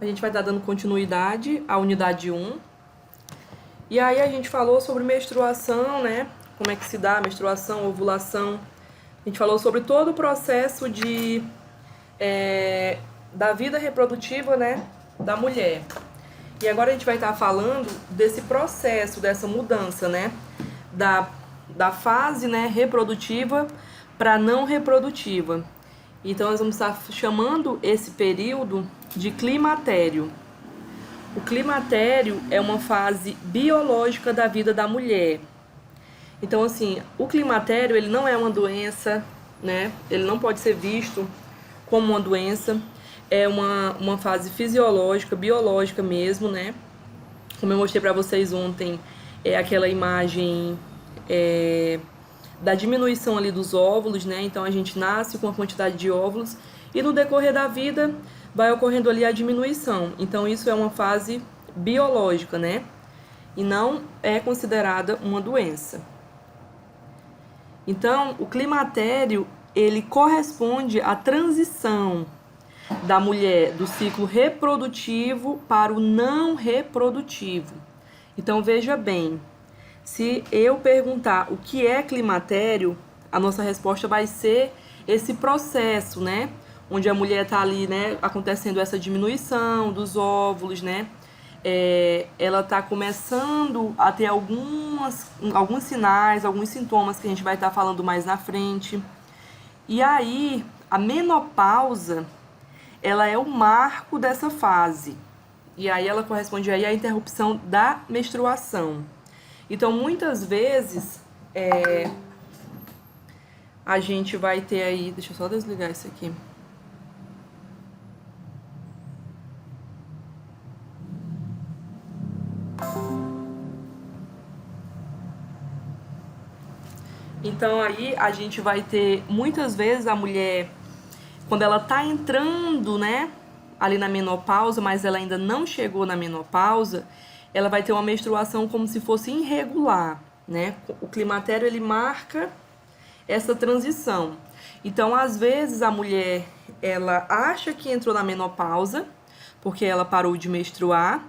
A gente vai estar dando continuidade à unidade 1. E aí a gente falou sobre menstruação, né? Como é que se dá a menstruação, ovulação. A gente falou sobre todo o processo da vida reprodutiva, né? Da mulher. E agora a gente vai estar falando desse processo, dessa mudança, né? Da fase, né, reprodutiva para não reprodutiva. Então nós vamos estar chamando esse período de climatério. O climatério é uma fase biológica da vida da mulher. Então, assim, o climatério ele não é uma doença, né? Ele não pode ser visto como uma doença. É uma fase fisiológica, biológica mesmo, né? Como eu mostrei para vocês ontem, é aquela imagem da diminuição ali dos óvulos, né? Então a gente nasce com a quantidade de óvulos e no decorrer da vida vai ocorrendo ali a diminuição. Então isso é uma fase biológica, né? E não é considerada uma doença. Então o climatério ele corresponde à transição da mulher do ciclo reprodutivo para o não reprodutivo. Então veja bem, se eu perguntar o que é climatério, a nossa resposta vai ser esse processo, né? Onde a mulher está ali, né? Acontecendo essa diminuição dos óvulos, né? Ela está começando a ter alguns sinais, alguns sintomas que a gente vai estar falando mais na frente. E aí, a menopausa, ela é o marco dessa fase. E aí ela corresponde aí à interrupção da menstruação. Então, muitas vezes, a gente vai ter aí... Deixa eu só desligar isso aqui. Então, aí a gente vai ter, muitas vezes, a mulher, quando ela tá entrando, né, ali na menopausa, mas ela ainda não chegou na menopausa, ela vai ter uma menstruação como se fosse irregular, né? O climatério, ele marca essa transição. Então, às vezes, a mulher, ela acha que entrou na menopausa, porque ela parou de menstruar,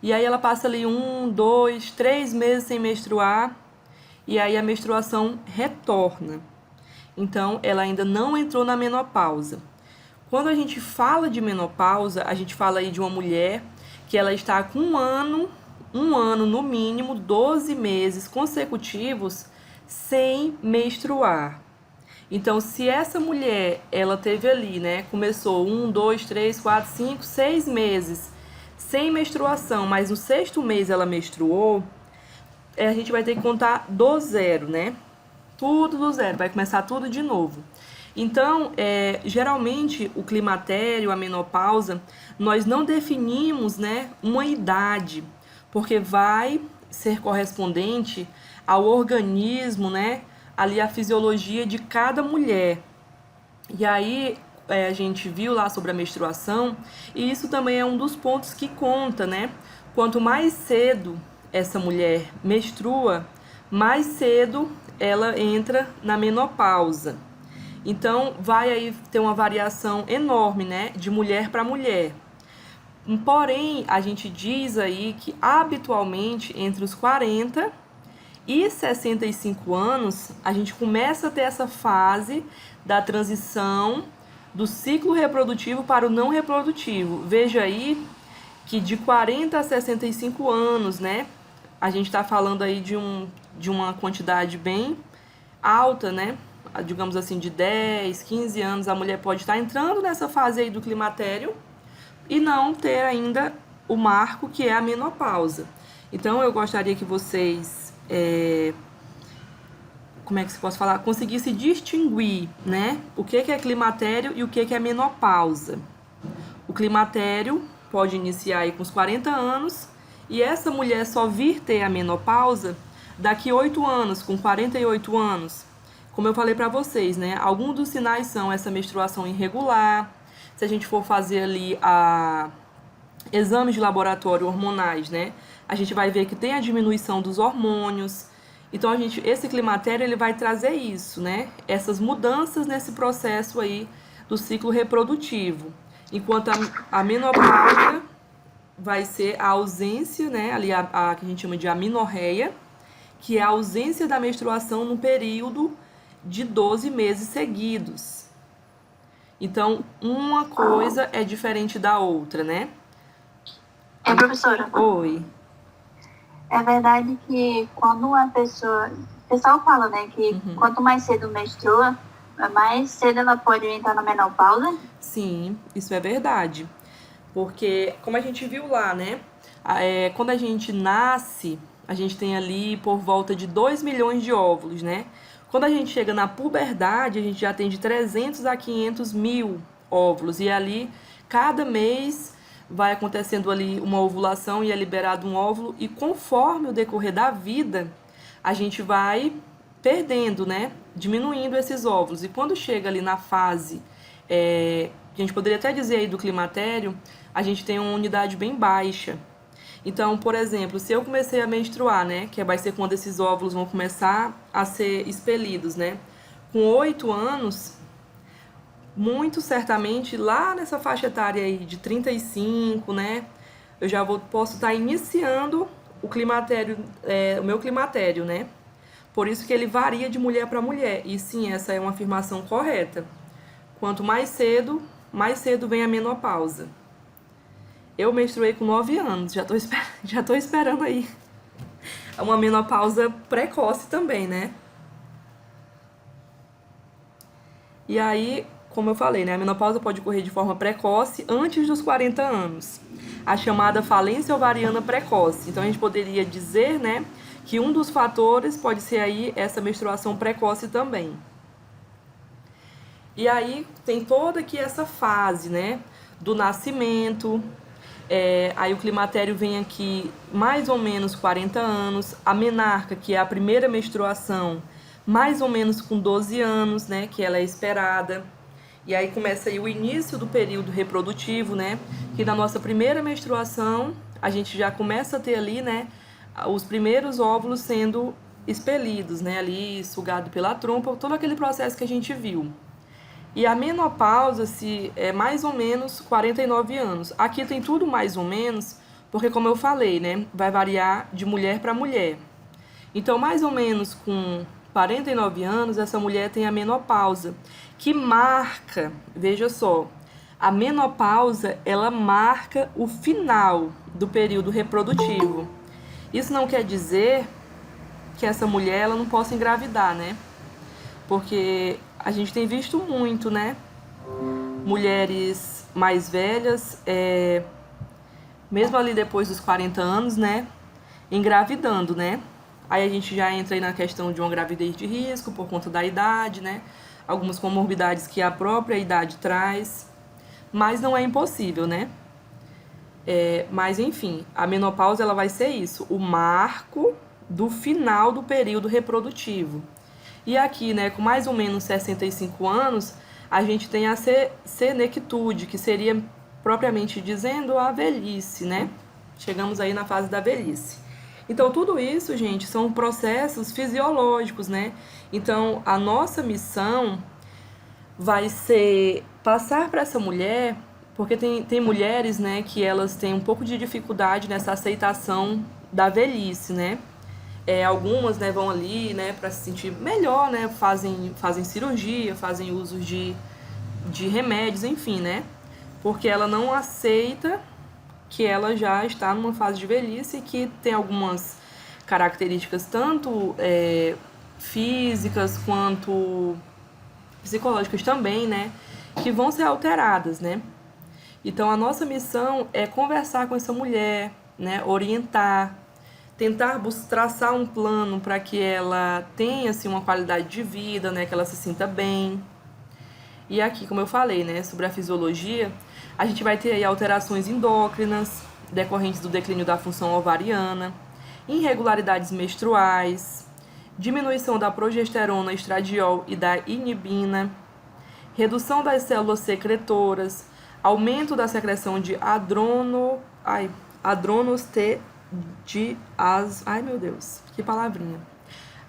e aí ela passa ali 1, 2, 3 meses sem menstruar, e aí a menstruação retorna. Então, ela ainda não entrou na menopausa. Quando a gente fala de menopausa, a gente fala aí de uma mulher que ela está com um ano no mínimo, 12 meses consecutivos sem menstruar. Então, se essa mulher, ela teve ali, né, começou 1, 2, 3, 4, 5, 6 meses sem menstruação, mas no 6º mês ela menstruou, a gente vai ter que contar do zero, né? Tudo do zero, vai começar tudo de novo. Então, geralmente, o climatério, a menopausa, nós não definimos, né, uma idade, porque vai ser correspondente ao organismo, né, ali a fisiologia de cada mulher. E aí, a gente viu lá sobre a menstruação, e isso também é um dos pontos que conta, né? Quanto mais cedo essa mulher menstrua, mais cedo ela entra na menopausa. Então, vai aí ter uma variação enorme, né, de mulher para mulher. Porém, a gente diz aí que habitualmente entre os 40 e 65 anos, a gente começa a ter essa fase da transição do ciclo reprodutivo para o não reprodutivo. Veja aí que de 40 a 65 anos, né, a gente está falando aí de uma quantidade bem alta, né, digamos assim, de 10, 15 anos, a mulher pode estar entrando nessa fase aí do climatério e não ter ainda o marco que é a menopausa. Então, eu gostaria que vocês, como é que se pode falar? Conseguissem distinguir, né, o que é climatério e o que é menopausa. O climatério pode iniciar aí com os 40 anos e essa mulher só vir ter a menopausa daqui 8 anos, com 48 anos. Como eu falei para vocês, né, alguns dos sinais são essa menstruação irregular. Se a gente for fazer ali exames de laboratório hormonais, né, a gente vai ver que tem a diminuição dos hormônios. Então, esse climatério ele vai trazer isso, né, essas mudanças nesse processo aí do ciclo reprodutivo. Enquanto a menopausa vai ser a ausência, né, ali a que a gente chama de amenorreia, que é a ausência da menstruação no período de 12 meses seguidos. Então, uma coisa é diferente da outra, né? Professora, Oi. é verdade que quando uma pessoa... O pessoal fala, né, que quanto mais cedo menstrua, mais cedo ela pode entrar na menopausa? Sim, isso é verdade. Porque, como a gente viu lá, né? Quando a gente nasce, a gente tem ali por volta de 2 milhões de óvulos, né? Quando a gente chega na puberdade, a gente já tem de 300 a 500 mil óvulos. E ali, cada mês, vai acontecendo ali uma ovulação e é liberado um óvulo. E conforme o decorrer da vida, a gente vai perdendo, né? Diminuindo esses óvulos. E quando chega ali na fase, a gente poderia até dizer aí do climatério, a gente tem uma unidade bem baixa. Então, por exemplo, se eu comecei a menstruar, né? Que vai ser quando esses óvulos vão começar a ser expelidos, né? Com 8 anos, muito certamente, lá nessa faixa etária aí de 35, né? Eu já posso estar iniciando o climatério, o meu climatério, né? Por isso que ele varia de mulher para mulher. E sim, essa é uma afirmação correta. Quanto mais cedo vem a menopausa. Eu menstruei com 9 anos, já tô esperando aí. É uma menopausa precoce também, né? E aí, como eu falei, né, a menopausa pode ocorrer de forma precoce antes dos 40 anos. A chamada falência ovariana precoce. Então a gente poderia dizer, né, que um dos fatores pode ser aí essa menstruação precoce também. E aí tem toda aqui essa fase, né, do nascimento. Aí o climatério vem aqui mais ou menos 40 anos. A menarca, que é a primeira menstruação, mais ou menos com 12 anos, né, que ela é esperada. E aí começa aí o início do período reprodutivo, né, que na nossa primeira menstruação a gente já começa a ter ali, né, os primeiros óvulos sendo expelidos, né, ali sugado pela trompa, todo aquele processo que a gente viu. E a menopausa é mais ou menos 49 anos. Aqui tem tudo mais ou menos, porque como eu falei, né, vai variar de mulher para mulher. Então, mais ou menos com 49 anos, essa mulher tem a menopausa, que marca, veja só, a menopausa, ela marca o final do período reprodutivo. Isso não quer dizer que essa mulher ela não possa engravidar, né? Porque a gente tem visto muito, né? Mulheres mais velhas, mesmo ali depois dos 40 anos, né? Engravidando, né? Aí a gente já entra aí na questão de uma gravidez de risco por conta da idade, né? Algumas comorbidades que a própria idade traz. Mas não é impossível, né? Mas enfim, a menopausa ela vai ser isso, o marco do final do período reprodutivo. E aqui, né, com mais ou menos 65 anos, a gente tem a senectude, que seria, propriamente dizendo, a velhice, né? Chegamos aí na fase da velhice. Então, tudo isso, gente, são processos fisiológicos, né? Então, a nossa missão vai ser passar para essa mulher, porque tem mulheres, né, que elas têm um pouco de dificuldade nessa aceitação da velhice, né? Algumas, né, vão ali, né, para se sentir melhor, né, fazem cirurgia, fazem uso de remédios, enfim, né, porque ela não aceita que ela já está numa fase de velhice e que tem algumas características tanto físicas quanto psicológicas também, né, que vão ser alteradas, né. Então a nossa missão é conversar com essa mulher, né, orientar, tentar traçar um plano para que ela tenha assim, uma qualidade de vida, né, que ela se sinta bem. E aqui, como eu falei, né, sobre a fisiologia, a gente vai ter aí alterações endócrinas decorrentes do declínio da função ovariana, irregularidades menstruais, diminuição da progesterona, estradiol e da inibina, redução das células secretoras, aumento da secreção de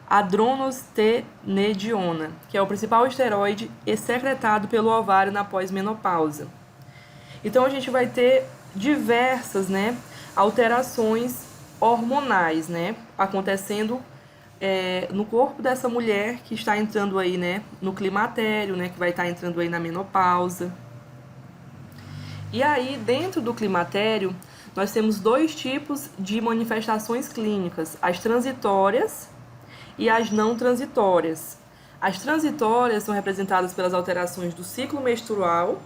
adronostenediona, que é o principal esteroide secretado pelo ovário na pós-menopausa. Então a gente vai ter diversas, né, alterações hormonais, né, acontecendo no corpo dessa mulher que está entrando aí, né, no climatério, né, que vai estar entrando aí na menopausa. E aí, dentro do climatério, nós temos 2 tipos de manifestações clínicas, as transitórias e as não transitórias. As transitórias são representadas pelas alterações do ciclo menstrual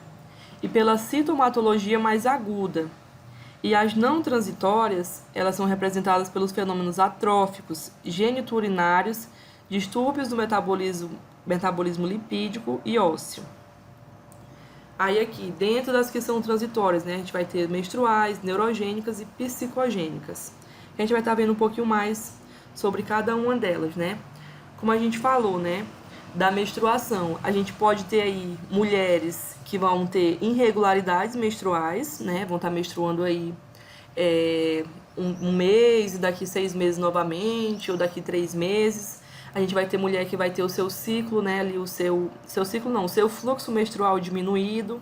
e pela sintomatologia mais aguda. E as não transitórias, elas são representadas pelos fenômenos atróficos, geniturinários, distúrbios do metabolismo lipídico e ósseo. Aí aqui, dentro das que são transitórias, né, a gente vai ter menstruais, neurogênicas e psicogênicas. A gente vai estar vendo um pouquinho mais sobre cada uma delas, né? Como a gente falou, né, da menstruação, a gente pode ter aí mulheres que vão ter irregularidades menstruais, né, vão estar menstruando aí um mês, e daqui 6 meses novamente, ou daqui 3 meses. A gente vai ter mulher que vai ter o seu ciclo, né, ali o seu ciclo não, o seu fluxo menstrual diminuído,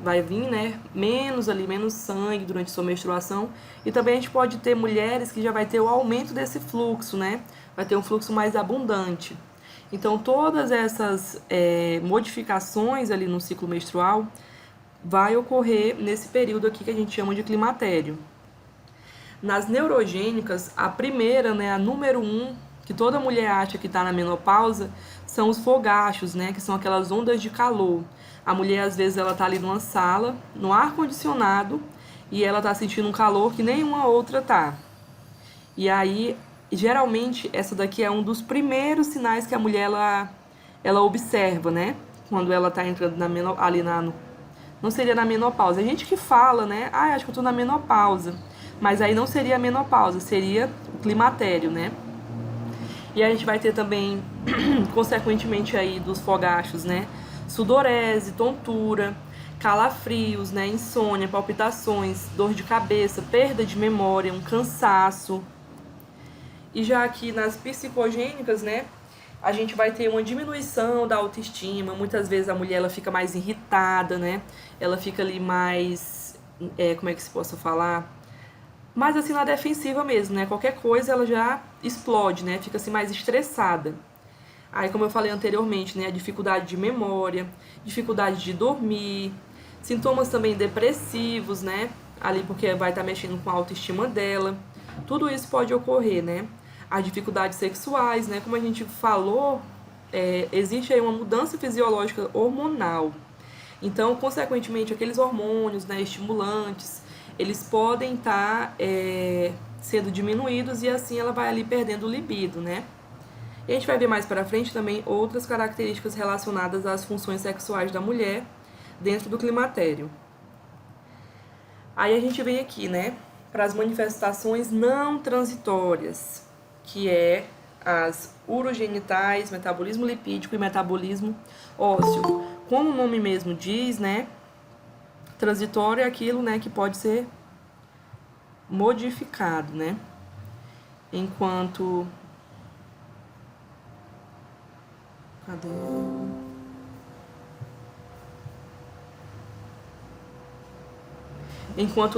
vai vir, né, menos sangue durante sua menstruação. E também a gente pode ter mulheres que já vai ter o aumento desse fluxo, né, vai ter um fluxo mais abundante. Então, todas essas modificações ali no ciclo menstrual vai ocorrer nesse período aqui que a gente chama de climatério. Nas neurogênicas, a primeira, né, a número 1, que toda mulher acha que está na menopausa, são os fogachos, né, que são aquelas ondas de calor. A mulher, às vezes, ela está ali numa sala, no ar-condicionado, e ela está sentindo um calor que nenhuma outra tá. E aí, geralmente, essa daqui é um dos primeiros sinais que a mulher, ela observa, né, quando ela está entrando não seria na menopausa. A gente que fala, né, acho que eu estou na menopausa. Mas aí não seria a menopausa, seria o climatério, né? E a gente vai ter também, consequentemente aí dos fogachos, né, sudorese, tontura, calafrios, né, insônia, palpitações, dor de cabeça, perda de memória, um cansaço. E já aqui nas psicogênicas, né, a gente vai ter uma diminuição da autoestima. Muitas vezes a mulher ela fica mais irritada, né, ela fica ali mais, como é que se possa falar? Mas assim na defensiva mesmo, né? Qualquer coisa ela já explode, né? Fica assim mais estressada. Aí, como eu falei anteriormente, né? A dificuldade de memória, dificuldade de dormir, sintomas também depressivos, né? Ali porque vai estar mexendo com a autoestima dela. Tudo isso pode ocorrer, né? As dificuldades sexuais, né? Como a gente falou, existe aí uma mudança fisiológica hormonal. Então, consequentemente, aqueles hormônios, né? Estimulantes, eles podem estar sendo diminuídos e assim ela vai ali perdendo o libido, né? E a gente vai ver mais para frente também outras características relacionadas às funções sexuais da mulher dentro do climatério. Aí a gente vem aqui, né, para as manifestações não transitórias, que é as urogenitais, metabolismo lipídico e metabolismo ósseo. Como o nome mesmo diz, né, transitório é aquilo, né, que pode ser modificado, né? Enquanto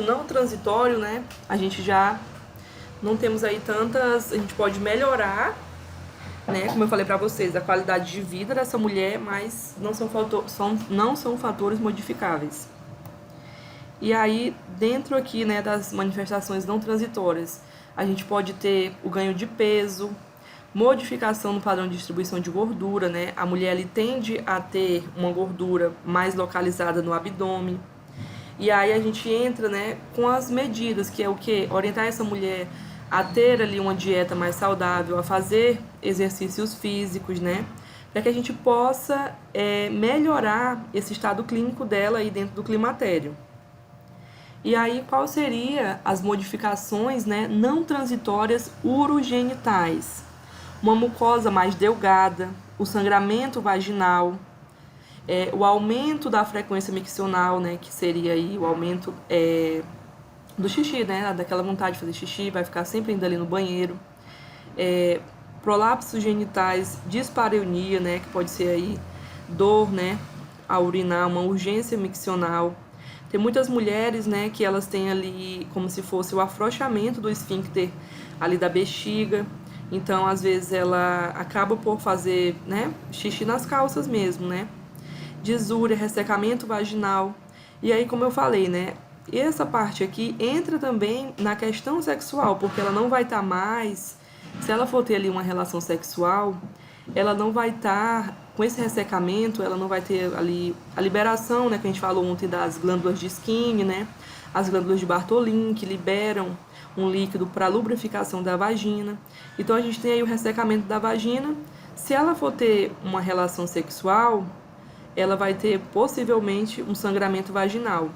não transitório, né, a gente já não temos aí tantas, a gente pode melhorar, né, como eu falei para vocês, a qualidade de vida dessa mulher, mas não são fatores modificáveis. E aí, dentro aqui, né, das manifestações não transitórias, a gente pode ter o ganho de peso, modificação no padrão de distribuição de gordura, né? A mulher ali tende a ter uma gordura mais localizada no abdômen. E aí a gente entra, né, com as medidas, que é o quê? Orientar essa mulher a ter ali uma dieta mais saudável, a fazer exercícios físicos, né? Para que a gente possa melhorar esse estado clínico dela aí dentro do climatério. E aí, qual seria as modificações, né, não transitórias urogenitais? Uma mucosa mais delgada, o sangramento vaginal, o aumento da frequência miccional, né, que seria aí o aumento do xixi, né, daquela vontade de fazer xixi, vai ficar sempre indo ali no banheiro. Prolapsos genitais, dispareunia, né, que pode ser aí dor, né, a urinar, uma urgência miccional. Tem muitas mulheres, né, que elas têm ali como se fosse o afrouxamento do esfíncter ali da bexiga. Então, às vezes, ela acaba por fazer, né, xixi nas calças mesmo, né? Disúria, ressecamento vaginal. E aí, como eu falei, né, essa parte aqui entra também na questão sexual, porque ela não vai estar mais, se ela for ter ali uma relação sexual, ela não vai estar, com esse ressecamento, ela não vai ter ali a liberação, né, que a gente falou ontem das glândulas de Skinner, né, as glândulas de Bartholin, que liberam um líquido para lubrificação da vagina. Então a gente tem aí o ressecamento da vagina. Se ela for ter uma relação sexual, ela vai ter possivelmente um sangramento vaginal.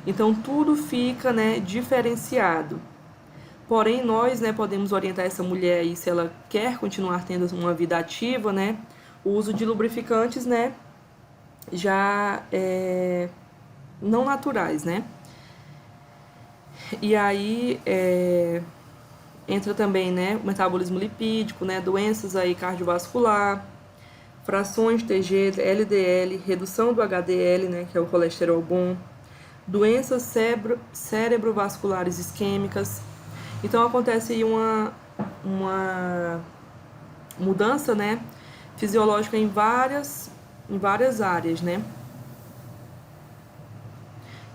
Então tudo fica, né, diferenciado. Porém, nós, né, podemos orientar essa mulher aí, se ela quer continuar tendo uma vida ativa, né, o uso de lubrificantes, né, já não naturais, né. E aí entra também, né, o metabolismo lipídico, né, doenças aí cardiovascular, frações TG, LDL, redução do HDL, né, que é o colesterol bom, doenças cerebrovasculares isquêmicas. Então acontece aí uma mudança, né, fisiológica em várias áreas, né.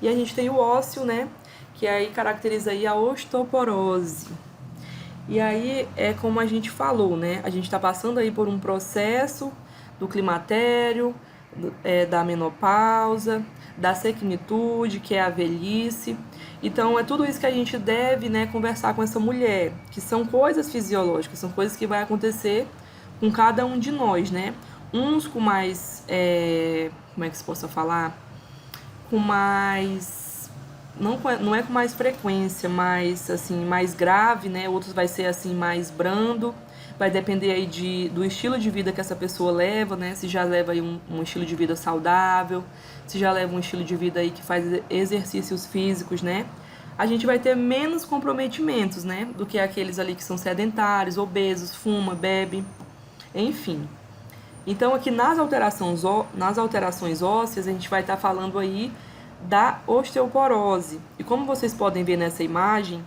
E a gente tem o ósseo, né, que aí caracteriza aí a osteoporose. E aí é como a gente falou, né, a gente está passando aí por um processo do climatério, da menopausa, da sequinitude, que é a velhice. Então, é tudo isso que a gente deve, né, conversar com essa mulher, que são coisas fisiológicas, são coisas que vai acontecer com cada um de nós, né? Uns com mais, como é que se possa falar? Com mais, não é com mais frequência, mas, assim, mais grave, né? Outros vai ser, assim, mais brando. Vai depender aí do estilo de vida que essa pessoa leva, né? Se já leva aí um estilo de vida saudável, se já leva um estilo de vida aí que faz exercícios físicos, né? A gente vai ter menos comprometimentos, né? Do que aqueles ali que são sedentários, obesos, fuma, bebe, enfim. Então, aqui nas alterações ósseas, a gente vai estar falando aí da osteoporose. E como vocês podem ver nessa imagem,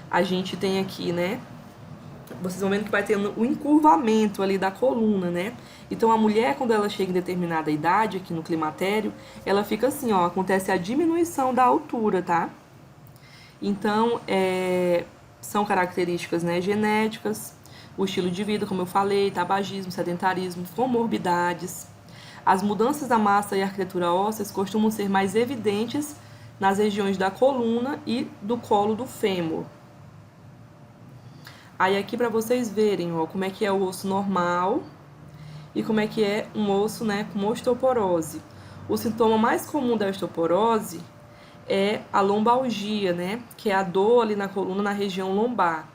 a gente tem aqui, né? Vocês vão vendo que vai tendo o encurvamento ali da coluna, né? Então, a mulher, quando ela chega em determinada idade, aqui no climatério, ela fica assim, ó, acontece a diminuição da altura, tá? Então, são características, né, genéticas, o estilo de vida, como eu falei, tabagismo, sedentarismo, comorbidades. As mudanças da massa e arquitetura ósseas costumam ser mais evidentes nas regiões da coluna e do colo do fêmur. Aí aqui para vocês verem, ó, como é que é o osso normal e como é que é um osso, né, com osteoporose. O sintoma mais comum da osteoporose é a lombalgia, né, que é a dor ali na coluna, na região lombar.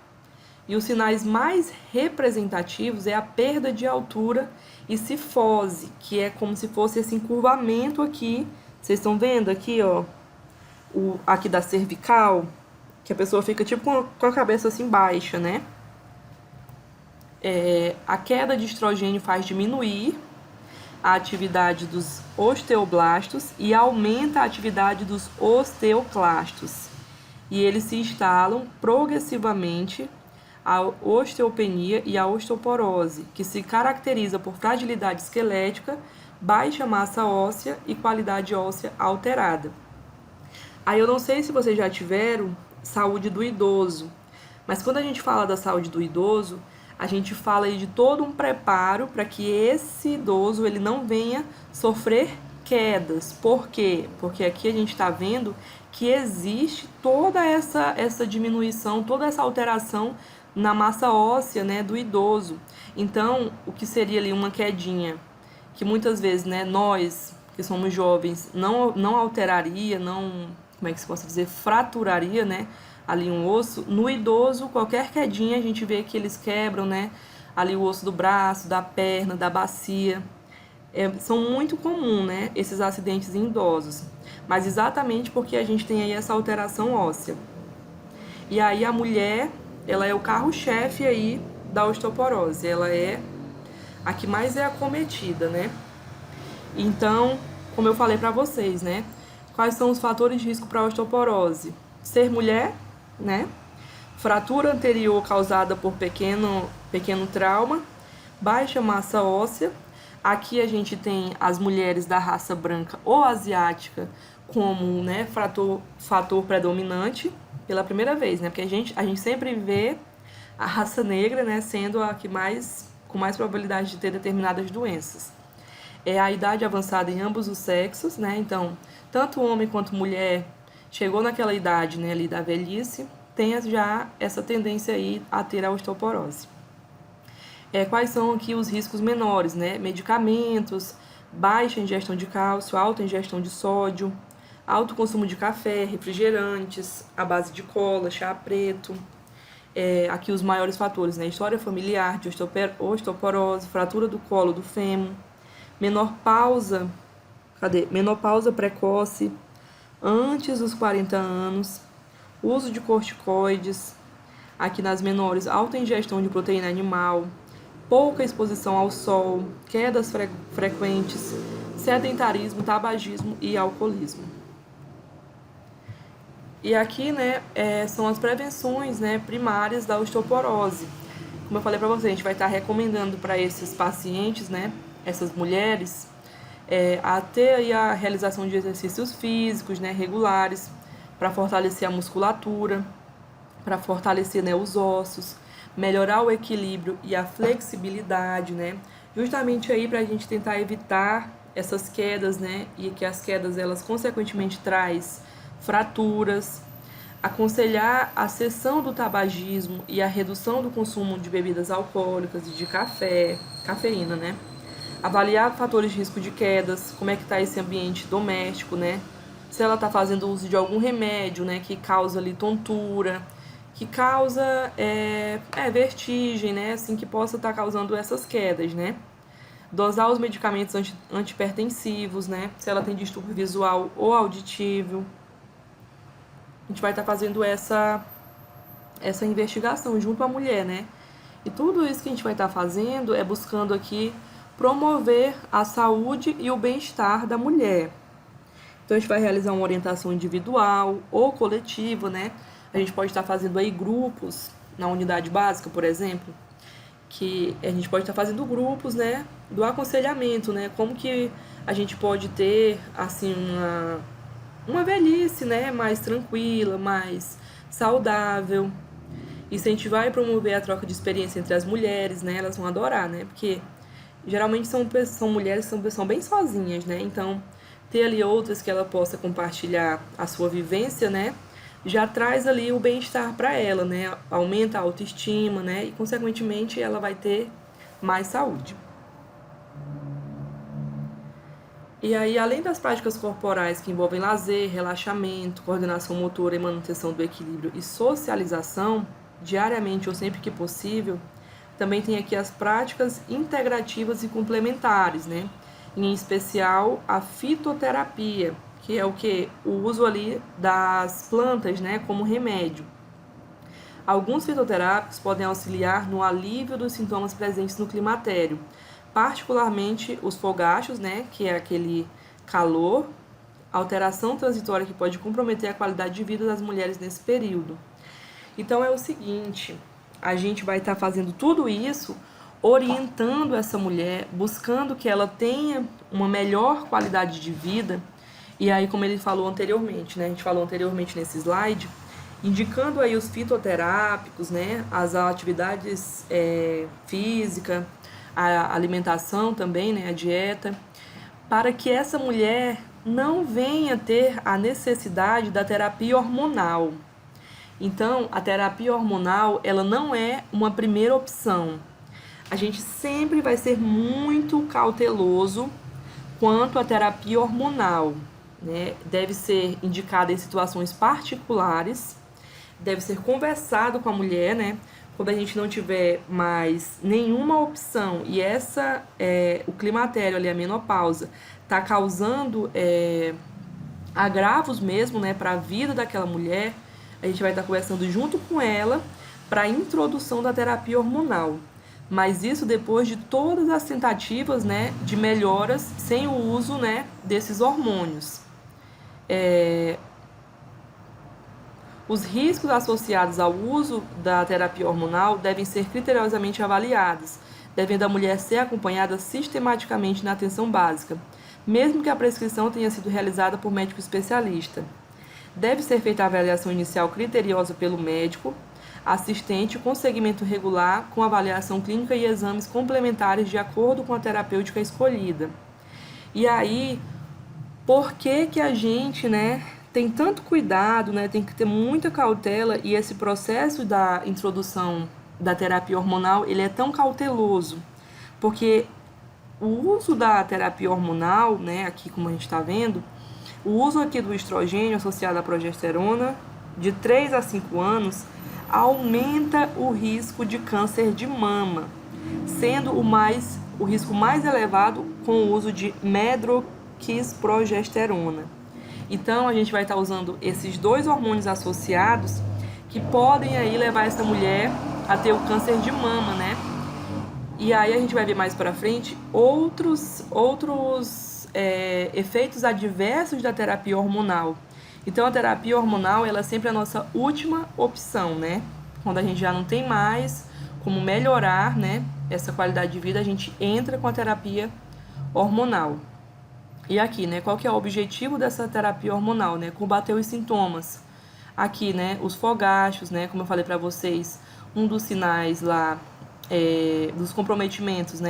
E os sinais mais representativos é a perda de altura e cifose, que é como se fosse esse encurvamento aqui. Vocês estão vendo aqui, ó, aqui da cervical, que a pessoa fica tipo com a cabeça assim baixa, né? A queda de estrogênio faz diminuir a atividade dos osteoblastos e aumenta a atividade dos osteoclastos. E eles se instalam progressivamente a osteopenia e a osteoporose, que se caracteriza por fragilidade esquelética, baixa massa óssea e qualidade óssea alterada. Aí eu não sei se vocês já tiveram saúde do idoso, mas quando a gente fala da saúde do idoso, a gente fala aí de todo um preparo para que esse idoso ele não venha sofrer quedas. Por quê? Porque aqui a gente está vendo que existe toda essa diminuição, toda essa alteração na massa óssea, né, do idoso. Então, o que seria ali uma quedinha, que muitas vezes, né, nós que somos jovens, não alteraria, não, como é que se possa dizer, fraturaria, né, ali um osso. No idoso, qualquer quedinha, a gente vê que eles quebram, né, ali o osso do braço, da perna, da bacia. São muito comuns, né, esses acidentes em idosos, mas exatamente porque a gente tem aí essa alteração óssea. E aí a mulher, ela é o carro-chefe aí da osteoporose, ela é a que mais é acometida, né? Então, como eu falei pra vocês, né? Quais são os fatores de risco para osteoporose? Ser mulher, né? Fratura anterior causada por pequeno trauma, baixa massa óssea. Aqui a gente tem as mulheres da raça branca ou asiática como, né, fator predominante pela primeira vez, né? Porque a gente sempre vê a raça negra, né, sendo a que com mais probabilidade de ter determinadas doenças. É a idade avançada em ambos os sexos, né? Então, tanto homem quanto mulher chegou naquela idade, né, ali da velhice, tem já essa tendência aí a ter a osteoporose. Quais são aqui os riscos menores, né? Medicamentos, baixa ingestão de cálcio, alta ingestão de sódio, alto consumo de café, refrigerantes, à base de cola, chá preto. Aqui os maiores fatores, né? História familiar de osteoporose, fratura do colo do fêmur, menopausa precoce, antes dos 40 anos, uso de corticoides, aqui nas menores, alta ingestão de proteína animal, pouca exposição ao sol, quedas frequentes, sedentarismo, tabagismo e alcoolismo. E aqui, né, são as prevenções, né, primárias da osteoporose. Como eu falei para vocês, a gente vai estar recomendando para esses pacientes, né, essas mulheres, a ter aí a realização de exercícios físicos, né, regulares, para fortalecer a musculatura, para fortalecer, né, os ossos, melhorar o equilíbrio e a flexibilidade, né, justamente aí para a gente tentar evitar essas quedas, né, e que as quedas elas consequentemente traz fraturas, aconselhar a cessão do tabagismo e a redução do consumo de bebidas alcoólicas e de cafeína, né? Avaliar fatores de risco de quedas, como é que está esse ambiente doméstico, né? Se ela está fazendo uso de algum remédio, né, que causa ali tontura, que causa vertigem, né, assim, que possa estar causando essas quedas, né? Dosar os medicamentos antipertensivos, né? Se ela tem distúrbio visual ou auditivo. A gente vai estar fazendo essa investigação junto à mulher, né? E tudo isso que a gente vai estar fazendo é buscando aqui promover a saúde e o bem-estar da mulher. Então, a gente vai realizar uma orientação individual ou coletiva, né? A gente pode estar fazendo aí grupos na unidade básica, por exemplo, que a gente pode estar fazendo grupos, né, do aconselhamento, né? Como que a gente pode ter, assim, uma velhice, né, mais tranquila, mais saudável, incentivar e promover a troca de experiência entre as mulheres, né, elas vão adorar, né, porque geralmente são mulheres que são bem sozinhas, né, então ter ali outras que ela possa compartilhar a sua vivência, né, já traz ali o bem-estar para ela, né, aumenta a autoestima, né, e consequentemente ela vai ter mais saúde. E aí, além das práticas corporais que envolvem lazer, relaxamento, coordenação motora e manutenção do equilíbrio e socialização, diariamente ou sempre que possível, também tem aqui as práticas integrativas e complementares, né? Em especial a fitoterapia, que é o que? O uso ali das plantas, né, como remédio. Alguns fitoterápicos podem auxiliar no alívio dos sintomas presentes no climatério, particularmente os fogachos, né, que é aquele calor, alteração transitória que pode comprometer a qualidade de vida das mulheres nesse período. Então é o seguinte, a gente vai estar fazendo tudo isso, orientando essa mulher, buscando que ela tenha uma melhor qualidade de vida, e aí como ele falou anteriormente, né, a gente falou anteriormente nesse slide, indicando aí os fitoterápicos, né, as atividades físicas, a alimentação também, né, a dieta, para que essa mulher não venha ter a necessidade da terapia hormonal. Então, a terapia hormonal, ela não é uma primeira opção. A gente sempre vai ser muito cauteloso quanto à terapia hormonal, né? Deve ser indicada em situações particulares, deve ser conversado com a mulher, né? Quando a gente não tiver mais nenhuma opção e o climatério ali, a menopausa, está causando agravos mesmo, né, para a vida daquela mulher, a gente vai estar conversando junto com ela para a introdução da terapia hormonal. Mas isso depois de todas as tentativas, né, de melhoras sem o uso, né, desses hormônios. Os riscos associados ao uso da terapia hormonal devem ser criteriosamente avaliados, devendo a mulher ser acompanhada sistematicamente na atenção básica, mesmo que a prescrição tenha sido realizada por médico especialista. Deve ser feita a avaliação inicial criteriosa pelo médico assistente com segmento regular, com avaliação clínica e exames complementares de acordo com a terapêutica escolhida. E aí, por que a gente, tem tanto cuidado, tem que ter muita cautela, e esse processo da introdução da terapia hormonal, ele é tão cauteloso? Porque o uso da terapia hormonal, aqui como a gente está vendo, o uso aqui do estrogênio associado à progesterona, de 3 a 5 anos, aumenta o risco de câncer de mama, sendo o risco mais elevado com o uso de medroxprogesterona. Então, a gente vai estar usando esses 2 hormônios associados que podem aí levar essa mulher a ter o câncer de mama, E aí a gente vai ver mais para frente outros efeitos adversos da terapia hormonal. Então, a terapia hormonal, ela é sempre a nossa última opção, Quando a gente já não tem mais como melhorar, essa qualidade de vida, a gente entra com a terapia hormonal. E aqui, qual que é o objetivo dessa terapia hormonal, Combater os sintomas. Aqui, os fogachos, como eu falei para vocês, um dos sinais lá dos comprometimentos,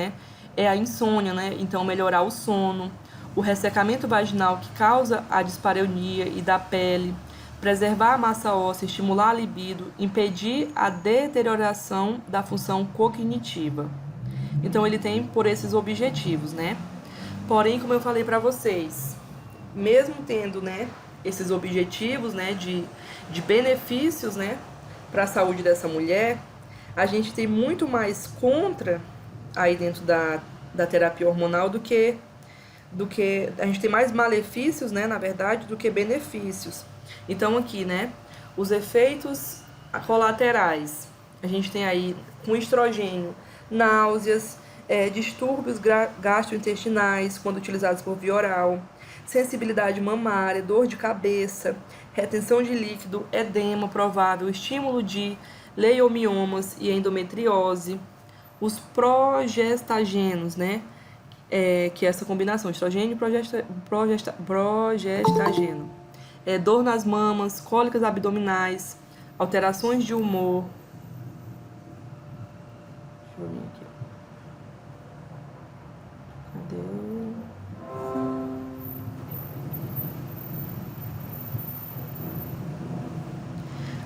é a insônia, Então, melhorar o sono, o ressecamento vaginal que causa a dispareunia e da pele, preservar a massa óssea, estimular a libido, impedir a deterioração da função cognitiva. Então, ele tem por esses objetivos, Porém, como eu falei para vocês, mesmo tendo, esses objetivos, de benefícios, para a saúde dessa mulher, a gente tem muito mais contra aí dentro da terapia hormonal do que a gente tem mais malefícios, na verdade, do que benefícios. Então, aqui, os efeitos colaterais. A gente tem aí, com estrogênio, náuseas, distúrbios gastrointestinais, quando utilizados por via oral, sensibilidade mamária, dor de cabeça, retenção de líquido, edema provável, estímulo de leiomiomas e endometriose, os progestagenos, que é essa combinação, estrogênio e progestageno. Dor nas mamas, cólicas abdominais, alterações de humor. Deixa eu ver aqui. Cadê?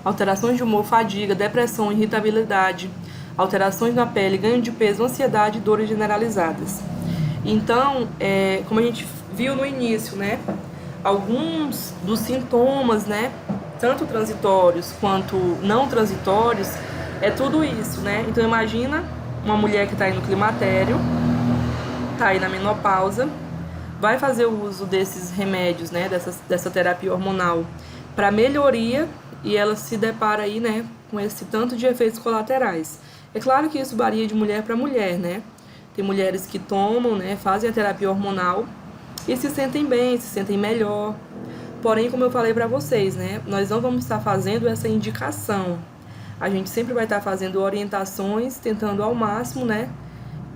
Alterações de humor, fadiga, depressão, irritabilidade, alterações na pele, ganho de peso, ansiedade e dores generalizadas. Então, como a gente viu no início, alguns dos sintomas, tanto transitórios quanto não transitórios, é tudo isso, Então, imagina uma mulher que está aí no climatério, está aí na menopausa, vai fazer o uso desses remédios, dessa terapia hormonal para melhoria, e ela se depara aí, com esse tanto de efeitos colaterais. É claro que isso varia de mulher para mulher, Tem mulheres que tomam, fazem a terapia hormonal e se sentem bem, se sentem melhor. Porém, como eu falei para vocês, nós não vamos estar fazendo essa indicação. A gente sempre vai estar fazendo orientações, tentando ao máximo,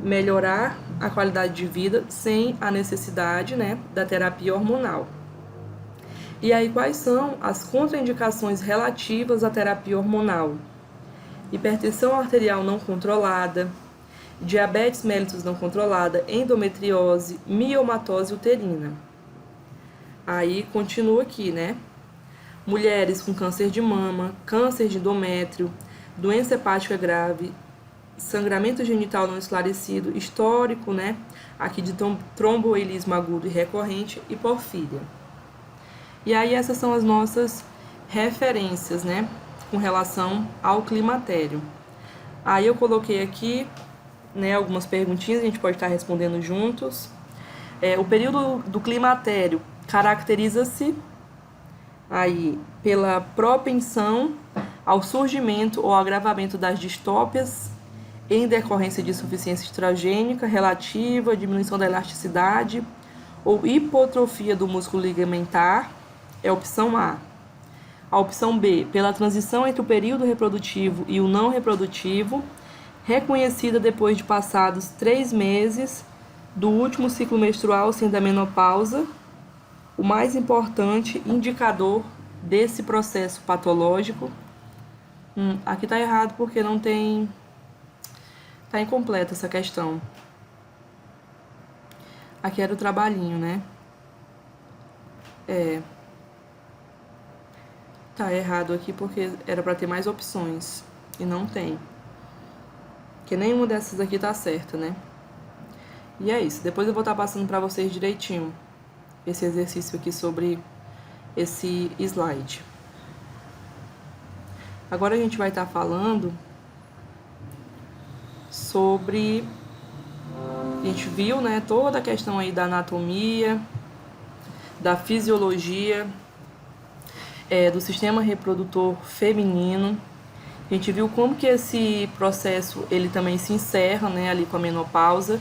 melhorar a qualidade de vida sem a necessidade, da terapia hormonal. E aí, quais são as contraindicações relativas à terapia hormonal? Hipertensão arterial não controlada, diabetes mellitus não controlada, endometriose, miomatose uterina. Aí, continua aqui, Mulheres com câncer de mama, câncer de endométrio, doença hepática grave, sangramento genital não esclarecido, histórico, aqui de tromboembolismo agudo e recorrente e porfíria. E aí essas são as nossas referências, com relação ao climatério. Aí eu coloquei aqui, algumas perguntinhas, a gente pode estar respondendo juntos. O período do climatério caracteriza-se aí pela propensão ao surgimento ou agravamento das distópias em decorrência de insuficiência estrogênica relativa, diminuição da elasticidade ou hipotrofia do músculo ligamentar, é a opção A. A opção B, pela transição entre o período reprodutivo e o não reprodutivo, reconhecida depois de passados 3 meses do último ciclo menstrual, sendo a menopausa o mais importante indicador desse processo patológico. Aqui tá errado porque não tem... Tá incompleta essa questão. Aqui era o trabalhinho, né? Tá errado aqui porque era para ter mais opções. E não tem. Porque nenhuma dessas aqui tá certa, né? E é isso. Depois eu vou estar passando para vocês direitinho esse exercício aqui sobre esse slide. Agora a gente vai estar falando sobre... A gente viu, né, toda a questão aí da anatomia, da fisiologia, do sistema reprodutor feminino. A gente viu como que esse processo ele também se encerra, né, ali com a menopausa.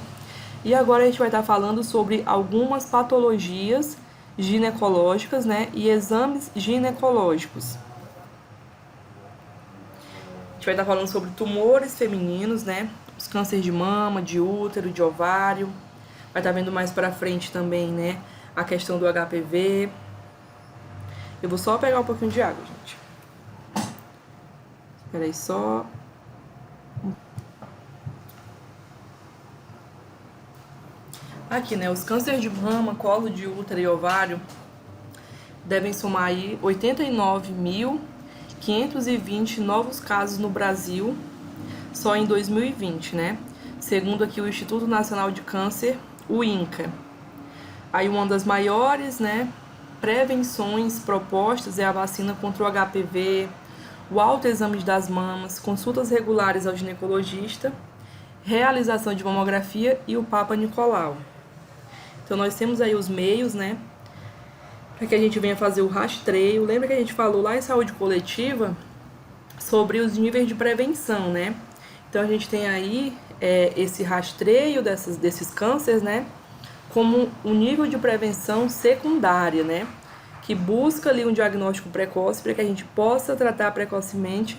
E agora a gente vai estar falando sobre algumas patologias ginecológicas, né, e exames ginecológicos. A gente vai estar falando sobre tumores femininos, né, os cânceres de mama, de útero, de ovário. Vai estar vendo mais pra frente também, né, a questão do HPV. Eu vou só pegar um pouquinho de água, gente. Espera aí só. Aqui, né, os cânceres de mama, colo de útero e ovário devem somar aí 89.520 novos casos no Brasil, só em 2020, né? Segundo aqui o Instituto Nacional de Câncer, o INCA. Aí uma das maiores, né, prevenções propostas é a vacina contra o HPV, o autoexame das mamas, consultas regulares ao ginecologista, realização de mamografia e o Papa Nicolau. Então nós temos aí os meios, né, para que a gente venha fazer o rastreio. Lembra que a gente falou lá em saúde coletiva sobre os níveis de prevenção, né? Então a gente tem aí esse rastreio desses cânceres, né, como um nível de prevenção secundária, né, que busca ali um diagnóstico precoce para que a gente possa tratar precocemente,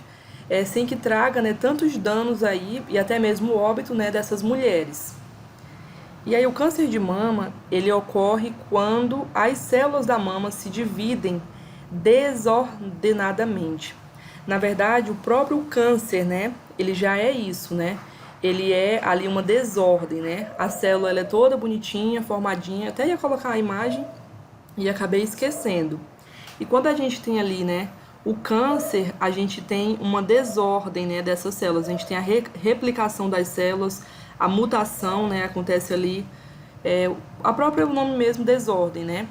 sem que traga, né, tantos danos aí e até mesmo o óbito, né, dessas mulheres. E aí o câncer de mama, ele ocorre quando as células da mama se dividem desordenadamente. Na verdade, o próprio câncer, né, ele já é isso, né? Ele é ali uma desordem, né? A célula ela é toda bonitinha, formadinha. Até ia colocar a imagem e acabei esquecendo. E quando a gente tem ali, né, o câncer, a gente tem uma desordem, né, dessas células. A gente tem a replicação das células, a mutação, né, acontece ali, a própria nome mesmo, desordem, né?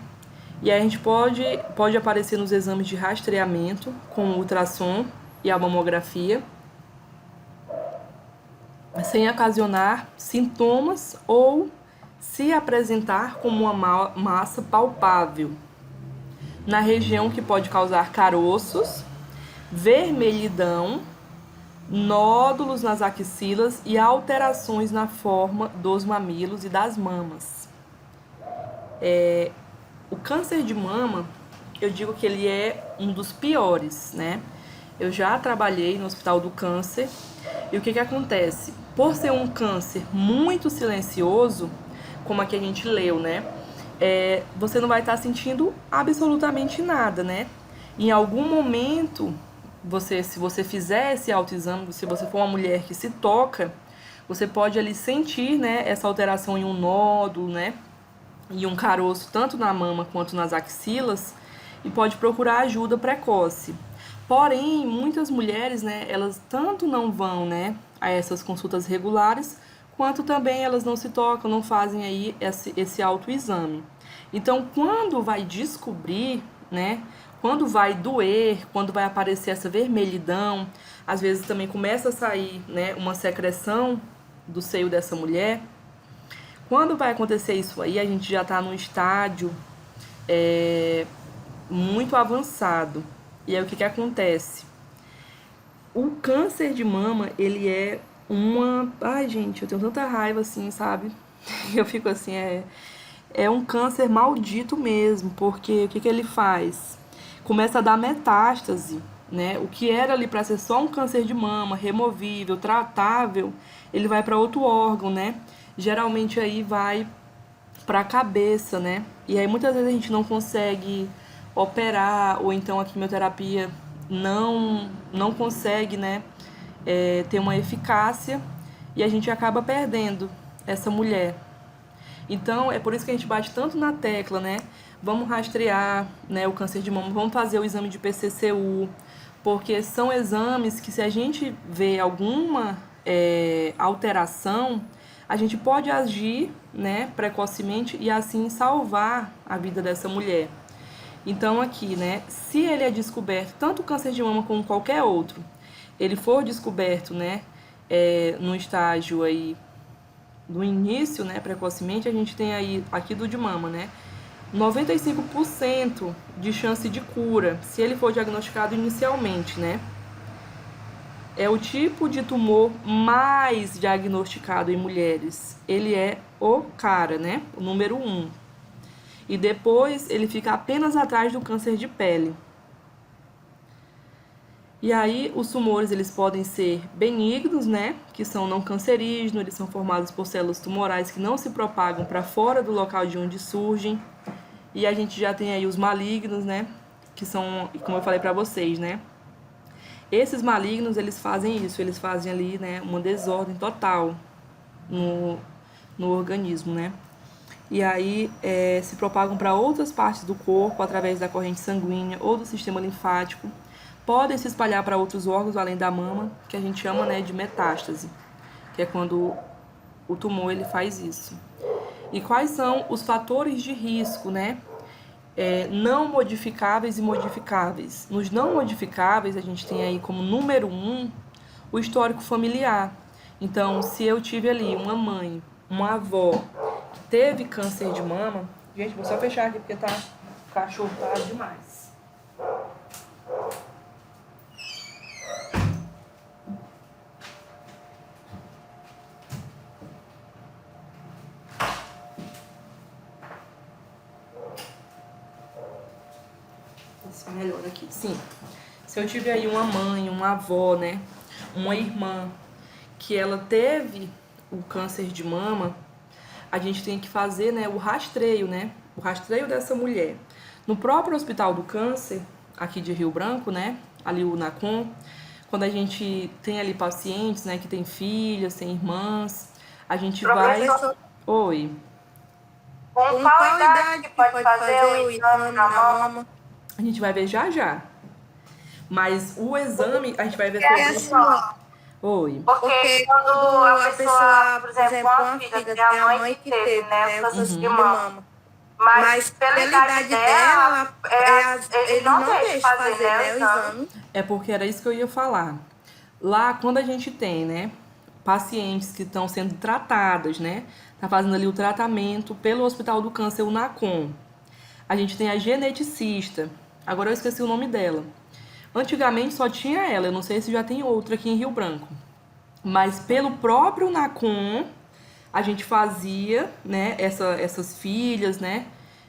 E aí a gente pode aparecer nos exames de rastreamento com o ultrassom e a mamografia, sem ocasionar sintomas ou se apresentar como uma massa palpável na região que pode causar caroços, vermelhidão, nódulos nas axilas e alterações na forma dos mamilos e das mamas. O câncer de mama, eu digo que ele é um dos piores, né? Eu já trabalhei no Hospital do Câncer e o que acontece? Por ser um câncer muito silencioso, como aqui a gente leu, né? Você não vai estar sentindo absolutamente nada, né? Em algum momento, se você fizer esse autoexame, se você for uma mulher que se toca, você pode ali sentir, né, essa alteração em um nódulo, né? E um caroço tanto na mama quanto nas axilas e pode procurar ajuda precoce. Porém, muitas mulheres, né, elas tanto não vão, né, a essas consultas regulares, quanto também elas não se tocam, não fazem aí esse autoexame. Então, quando vai descobrir, né, quando vai doer, quando vai aparecer essa vermelhidão, às vezes também começa a sair, né, uma secreção do seio dessa mulher. Quando vai acontecer isso aí, a gente já está num estádio muito avançado. E aí o que acontece? O câncer de mama, ele é uma... Ai, gente, eu tenho tanta raiva assim, sabe? Eu fico assim, é um câncer maldito mesmo, porque o que ele faz? começa a dar metástase, né? O que era ali para ser só um câncer de mama, removível, tratável, ele vai para outro órgão, né? Geralmente aí vai para a cabeça, né? E aí muitas vezes a gente não consegue operar, ou então a quimioterapia não consegue, né, ter uma eficácia, e a gente acaba perdendo essa mulher. Então é por isso que a gente bate tanto na tecla, né? Vamos rastrear, né, o câncer de mama, vamos fazer o exame de PCCU, porque são exames que, se a gente vê alguma alteração, a gente pode agir, né, precocemente e assim salvar a vida dessa mulher. Então aqui, né, se ele é descoberto, tanto o câncer de mama como qualquer outro, ele for descoberto, né, no estágio aí do início, né, precocemente, a gente tem aí, aqui do de mama, né, 95% de chance de cura, se ele for diagnosticado inicialmente, né. É o tipo de tumor mais diagnosticado em mulheres. Ele é o cara, né, o número 1. E depois ele fica apenas atrás do câncer de pele. E aí os tumores, eles podem ser benignos, né, que são não cancerígenos, eles são formados por células tumorais que não se propagam para fora do local de onde surgem. E a gente já tem aí os malignos, né, que são, como eu falei para vocês, né, esses malignos, eles fazem isso, eles fazem ali, né, uma desordem total no organismo, né. E aí se propagam para outras partes do corpo através da corrente sanguínea ou do sistema linfático. Podem se espalhar para outros órgãos além da mama, que a gente chama, né, de metástase, que é quando o tumor ele faz isso. E quais são os fatores de risco, né? Não modificáveis e modificáveis. Nos não modificáveis, a gente tem aí como número 1 o histórico familiar. Então, se eu tive ali uma mãe, uma avó que teve câncer de mama... Gente, vou só fechar aqui porque o cachorro tá demais. Melhor aqui. Sim. Se eu tive aí uma mãe, uma avó, né, uma irmã que ela teve o câncer de mama, a gente tem que fazer, né, o rastreio, né, o rastreio dessa mulher. No próprio Hospital do Câncer, aqui de Rio Branco, né, ali o NACOM, quando a gente tem ali pacientes, né, que tem filhas, tem irmãs, a gente vai... Oi. Com qual idade que pode fazer o exame na mama? A gente vai ver já já. Mas o exame, a gente vai ver Oi. Porque quando a pessoa, por exemplo, uma filha tem a mãe que teve, né, o câncer de mama. Mas pela idade dela, ele não deixa fazer, né, o exame. É porque era isso que eu ia falar. Lá, quando a gente tem, né, pacientes que estão sendo tratadas, né, tá fazendo ali o tratamento pelo Hospital do Câncer, o NACOM. A gente tem a geneticista. Agora eu esqueci o nome dela. Antigamente só tinha ela, eu não sei se já tem outra aqui em Rio Branco. Mas pelo próprio NACOM, a gente fazia, né, essas filhas, né,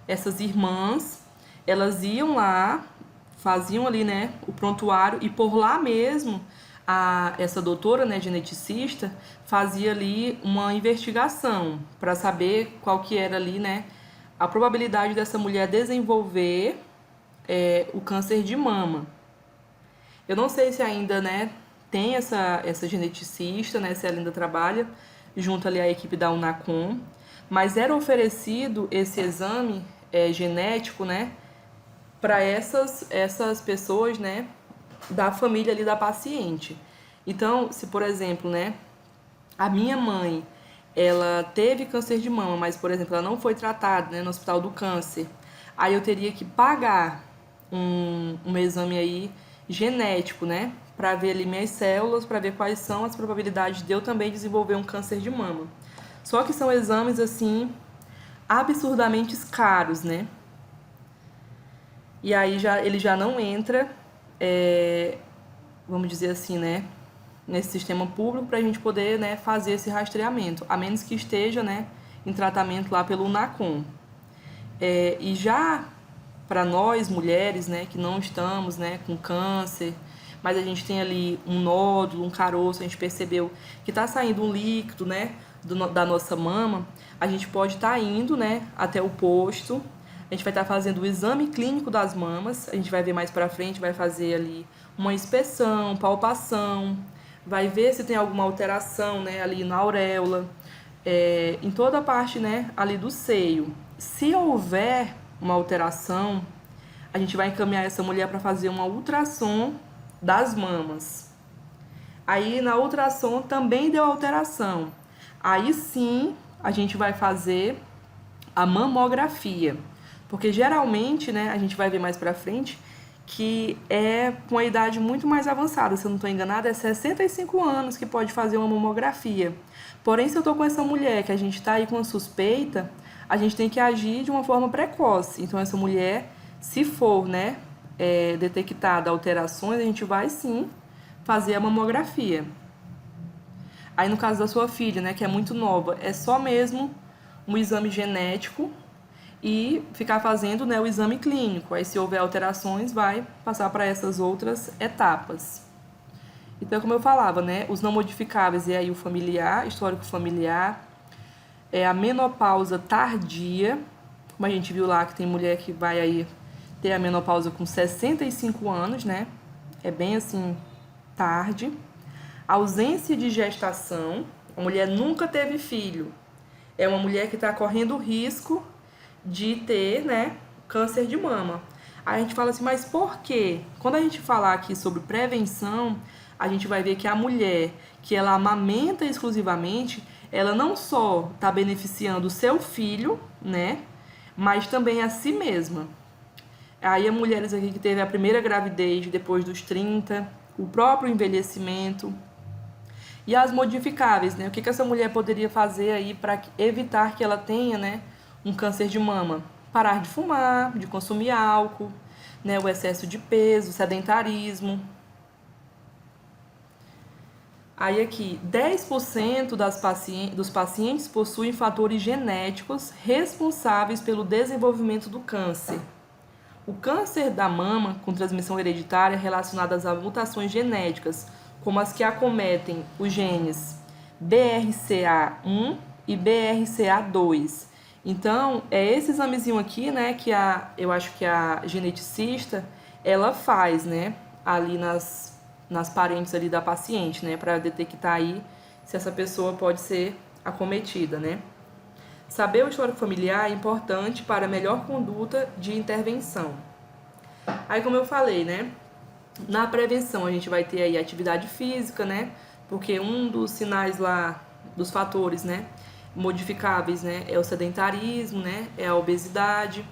essas irmãs, elas iam lá, faziam ali, né, o prontuário, e por lá mesmo, essa doutora, né, geneticista, fazia ali uma investigação para saber qual que era ali, né, a probabilidade dessa mulher desenvolver o câncer de mama. Eu não sei se ainda, né, tem essa geneticista, né, se ela ainda trabalha junto ali à equipe da UNACOM, mas era oferecido esse exame genético, né, para essas pessoas, né, da família ali da paciente. Então, se por exemplo, né, a minha mãe, ela teve câncer de mama, mas, por exemplo, ela não foi tratada, né, no Hospital do Câncer, aí eu teria que pagar um exame aí genético, né, para ver ali minhas células, para ver quais são as probabilidades de eu também desenvolver um câncer de mama. Só que são exames, assim, absurdamente caros, né? E aí ele já não entra, vamos dizer assim, né, nesse sistema público para a gente poder, né, fazer esse rastreamento, a menos que esteja, né, em tratamento lá pelo NACOM. E já para nós mulheres, né, que não estamos, né, com câncer, mas a gente tem ali um nódulo, um caroço, a gente percebeu que está saindo um líquido, né, da nossa mama, a gente pode estar indo, né, até o posto, a gente vai estar fazendo o exame clínico das mamas, a gente vai ver mais para frente, vai fazer ali uma inspeção, palpação, vai ver se tem alguma alteração, né, ali na auréola, em toda a parte, né, ali do seio. Se houver uma alteração, a gente vai encaminhar essa mulher para fazer uma ultrassom das mamas. Aí na ultrassom também deu alteração. Aí sim a gente vai fazer a mamografia, porque geralmente, né, a gente vai ver mais para frente que é com a idade muito mais avançada, se eu não estou enganada, é 65 anos que pode fazer uma mamografia. Porém, se eu estou com essa mulher que a gente está aí com a suspeita, a gente tem que agir de uma forma precoce. Então, essa mulher, se for, né, detectada alterações, a gente vai sim fazer a mamografia. Aí, no caso da sua filha, né, que é muito nova, é só mesmo um exame genético e ficar fazendo, né, o exame clínico. Aí, se houver alterações, vai passar para essas outras etapas. Então, como eu falava, né, os não modificáveis é aí o familiar, histórico familiar, é a menopausa tardia, como a gente viu lá que tem mulher que vai aí ter a menopausa com 65 anos, né, é bem assim, tarde. Ausência de gestação, a mulher nunca teve filho, é uma mulher que está correndo risco de ter, né, câncer de mama. Aí a gente fala assim, mas por quê? Quando a gente falar aqui sobre prevenção, a gente vai ver que a mulher que ela amamenta exclusivamente, ela não só está beneficiando o seu filho, né, mas também a si mesma. Aí as mulheres aqui que teve a primeira gravidez depois dos 30, o próprio envelhecimento e as modificáveis, né? O que essa mulher poderia fazer aí para evitar que ela tenha, né, um câncer de mama? Parar de fumar, de consumir álcool, né, o excesso de peso, o sedentarismo. Aí aqui, 10% dos pacientes possuem fatores genéticos responsáveis pelo desenvolvimento do câncer. O câncer da mama com transmissão hereditária relacionadas a mutações genéticas, como as que acometem os genes BRCA1 e BRCA2. Então, é esse examezinho aqui, né, que eu acho que a geneticista, ela faz, né, ali nas parentes ali da paciente, né, para detectar aí se essa pessoa pode ser acometida, né. Saber o histórico familiar é importante para a melhor conduta de intervenção. Aí, como eu falei, né, na prevenção a gente vai ter aí atividade física, né, porque um dos sinais lá, dos fatores, né, modificáveis, né, é o sedentarismo, né, é a obesidade.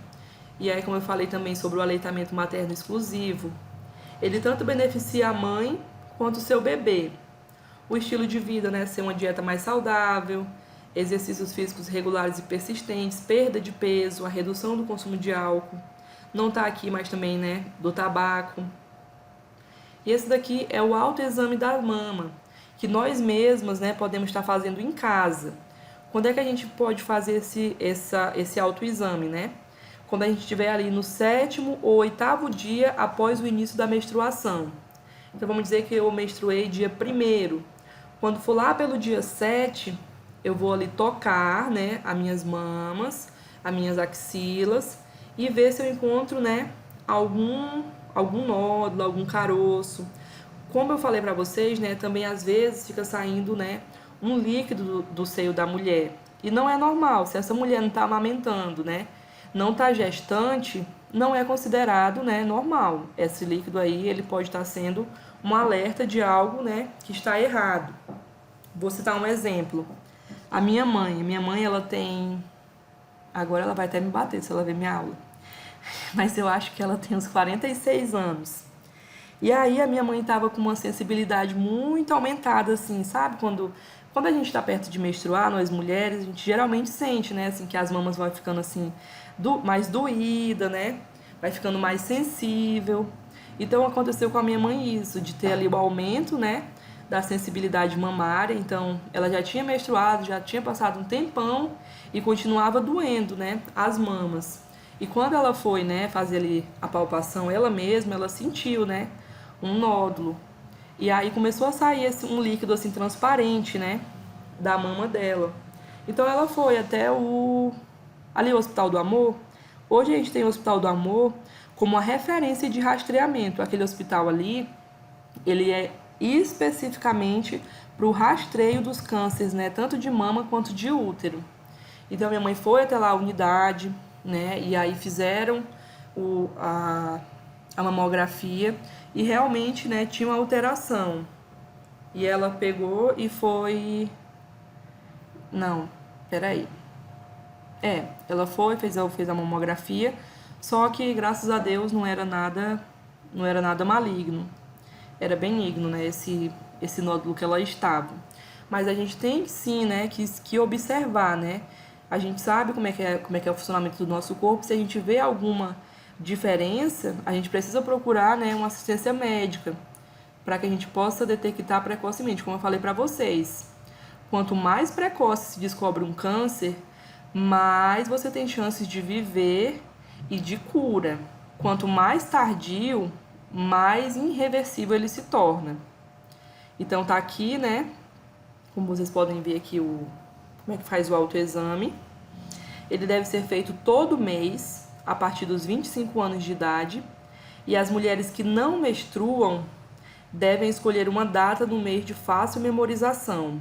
E aí, como eu falei também sobre o aleitamento materno exclusivo, ele tanto beneficia a mãe quanto o seu bebê. O estilo de vida, né, ser uma dieta mais saudável, exercícios físicos regulares e persistentes, perda de peso, a redução do consumo de álcool, não está aqui, mas também, né, do tabaco. E esse daqui é o autoexame da mama, que nós mesmas, né, podemos estar fazendo em casa. Quando é que a gente pode fazer esse autoexame, né? Quando a gente estiver ali no 7º ou 8º dia após o início da menstruação. Então, vamos dizer que eu menstruei dia 1º. Quando for lá pelo dia 7, eu vou ali tocar, né, as minhas mamas, as minhas axilas e ver se eu encontro, né, algum nódulo, algum caroço. Como eu falei pra vocês, né, também às vezes fica saindo, né, um líquido do seio da mulher. E não é normal, se essa mulher não está amamentando, né, não está gestante, não é considerado, né, normal. Esse líquido aí, ele pode estar sendo um alerta de algo, né, que está errado. Vou citar um exemplo. A minha mãe, ela tem... Agora ela vai até me bater se ela ver minha aula. Mas eu acho que ela tem uns 46 anos. E aí a minha mãe estava com uma sensibilidade muito aumentada, assim, sabe? Quando a gente está perto de menstruar, nós mulheres, a gente geralmente sente, né? Assim, que as mamas vão ficando assim, mais doída, né? Vai ficando mais sensível. Então aconteceu com a minha mãe isso, de ter ali o aumento, né? Da sensibilidade mamária. Então ela já tinha menstruado, já tinha passado um tempão e continuava doendo, né? As mamas. E quando ela foi, né, fazer ali a palpação, ela mesma, ela sentiu, né, um nódulo. E aí começou a sair um líquido assim transparente, né, da mama dela. Então ela foi até o Hospital do Amor. Hoje a gente tem o Hospital do Amor como uma referência de rastreamento. Aquele hospital ali, ele é especificamente para o rastreio dos cânceres, né, tanto de mama quanto de útero. Então minha mãe foi até lá a unidade, né, e aí fizeram a mamografia e realmente, né, tinha uma alteração. E ela pegou e foi... Não, peraí. Ela foi, fez a mamografia, só que, graças a Deus, não era nada maligno. Era benigno, né, esse nódulo que ela estava. Mas a gente tem, sim, né, que observar, né? A gente sabe como é que é o funcionamento do nosso corpo. Se a gente vê alguma diferença, a gente precisa procurar, né, uma assistência médica para que a gente possa detectar precocemente. Como eu falei para vocês, quanto mais precoce se descobre um câncer, mais você tem chances de viver e de cura. Quanto mais tardio, mais irreversível ele se torna. Então tá aqui, né, como vocês podem ver aqui como é que faz o autoexame. Ele deve ser feito todo mês, a partir dos 25 anos de idade. E as mulheres que não menstruam devem escolher uma data no mês de fácil memorização.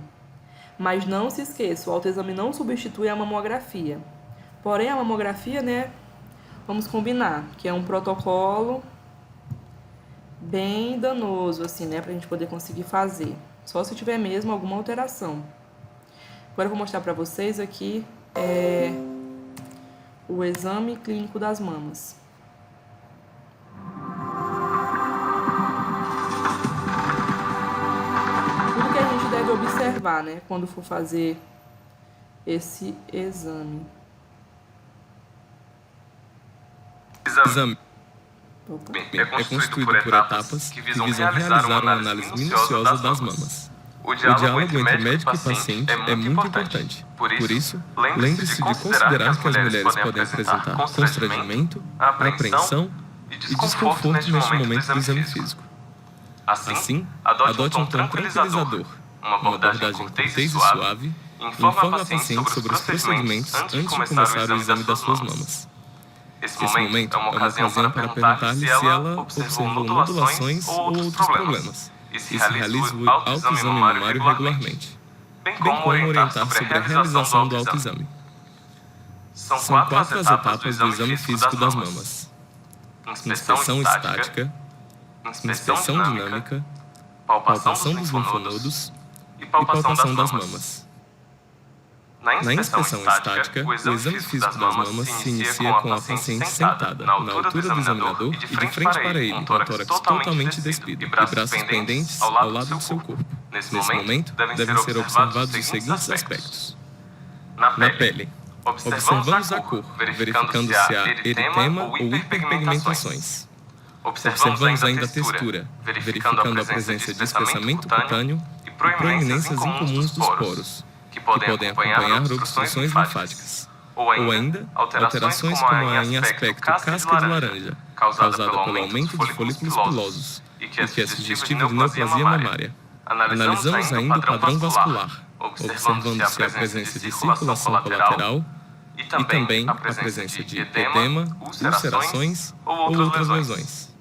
Mas não se esqueça, o autoexame não substitui a mamografia. Porém, a mamografia, né, vamos combinar, que é um protocolo bem danoso, assim, né, pra gente poder conseguir fazer. Só se tiver mesmo alguma alteração. Agora eu vou mostrar pra vocês aqui o exame clínico das mamas. Tudo que a gente deve observar, né, quando for fazer esse exame. Exame é construído por etapas que visam realizar uma análise minuciosa das mamas. O diálogo entre médico e paciente é muito importante. Por isso, lembre-se de considerar que as mulheres podem apresentar constrangimento, apreensão e desconforto neste momento do exame físico. Assim, adote um tom tranquilizador, uma abordagem cortês e suave, e informe a paciente sobre os procedimentos antes de começar o exame das suas mamas. Esse momento é uma ocasião para perguntar-lhe se ela observou nodulações ou outros problemas, e se realiza o autoexame mamário regularmente, bem como orientar sobre a realização do autoexame. São 4 as etapas do exame físico das mamas: inspeção estática, inspeção dinâmica, palpação dos linfonodos e palpação das mamas. Na inspeção estática, o exame físico das mamas se inicia com a paciente sentada, na altura do examinador e de frente para ele, com o tórax totalmente despido e braços pendentes ao lado do seu corpo. Nesse momento, devem ser observados os seguintes aspectos. Na pele, observamos a cor, verificando se há eritema ou hiperpigmentações. Observamos ainda a textura, verificando a presença de espessamento cutâneo e proeminências incomuns dos poros, que podem acompanhar obstruções linfáticas, ou ainda alterações como a em aspecto casca de laranja, causada pelo aumento de folículos pilosos, e que é sugestível de neoplasia mamária. Analisamos ainda o padrão vascular, observando se há presença de circulação colateral e também a presença de edema, ulcerações ou outras lesões.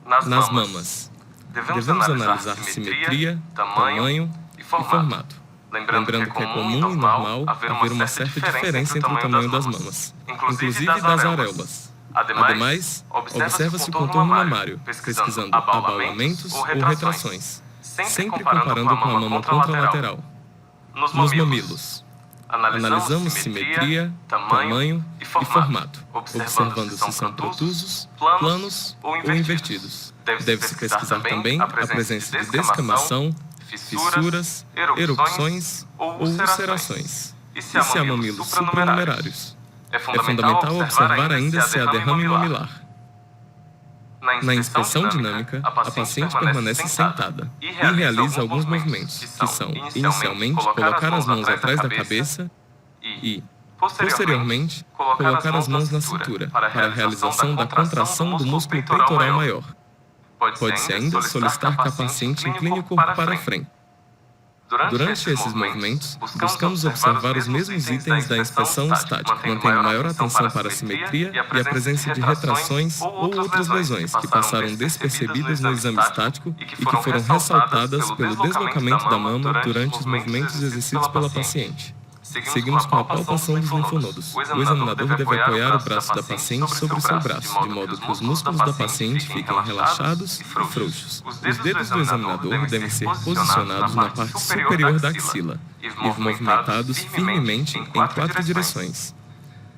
Nas mamas, devemos analisar simetria, tamanho e formato. Lembrando que é comum e normal haver uma certa diferença entre o tamanho das mamas, inclusive das areolas. Ademais, observa-se o contorno mamário, pesquisando abaulamentos ou retrações, sempre comparando com a mama contralateral. Nos mamilos, analisamos simetria, tamanho e formato, observando se são protusos, planos ou invertidos. Deve-se pesquisar também a presença de descamação, fissuras, erupções ou ulcerações, e se há mamilos supranumerários. É fundamental observar ainda se há derrame mamilar. Na inspeção dinâmica, a paciente permanece sentada e realiza alguns movimentos, que são, inicialmente, colocar as mãos atrás da cabeça e, Posteriormente, colocar as mãos na cintura para a realização da contração do músculo peitoral maior. Pode-se ainda solicitar que a paciente incline o corpo para frente. Durante esses movimentos, buscamos observar os mesmos itens da inspeção estática, mantendo maior atenção para a simetria e a presença de retrações ou outras lesões que passaram despercebidas no exame estático e que foram ressaltadas pelo deslocamento da mama durante os movimentos exercidos pela paciente. Seguimos com a palpação dos linfonodos. O examinador deve apoiar o braço da paciente sobre o seu braço, de modo que os músculos da paciente fiquem relaxados e frouxos. Os dedos do examinador devem ser posicionados na parte superior da axila e movimentados firmemente em 4 direções.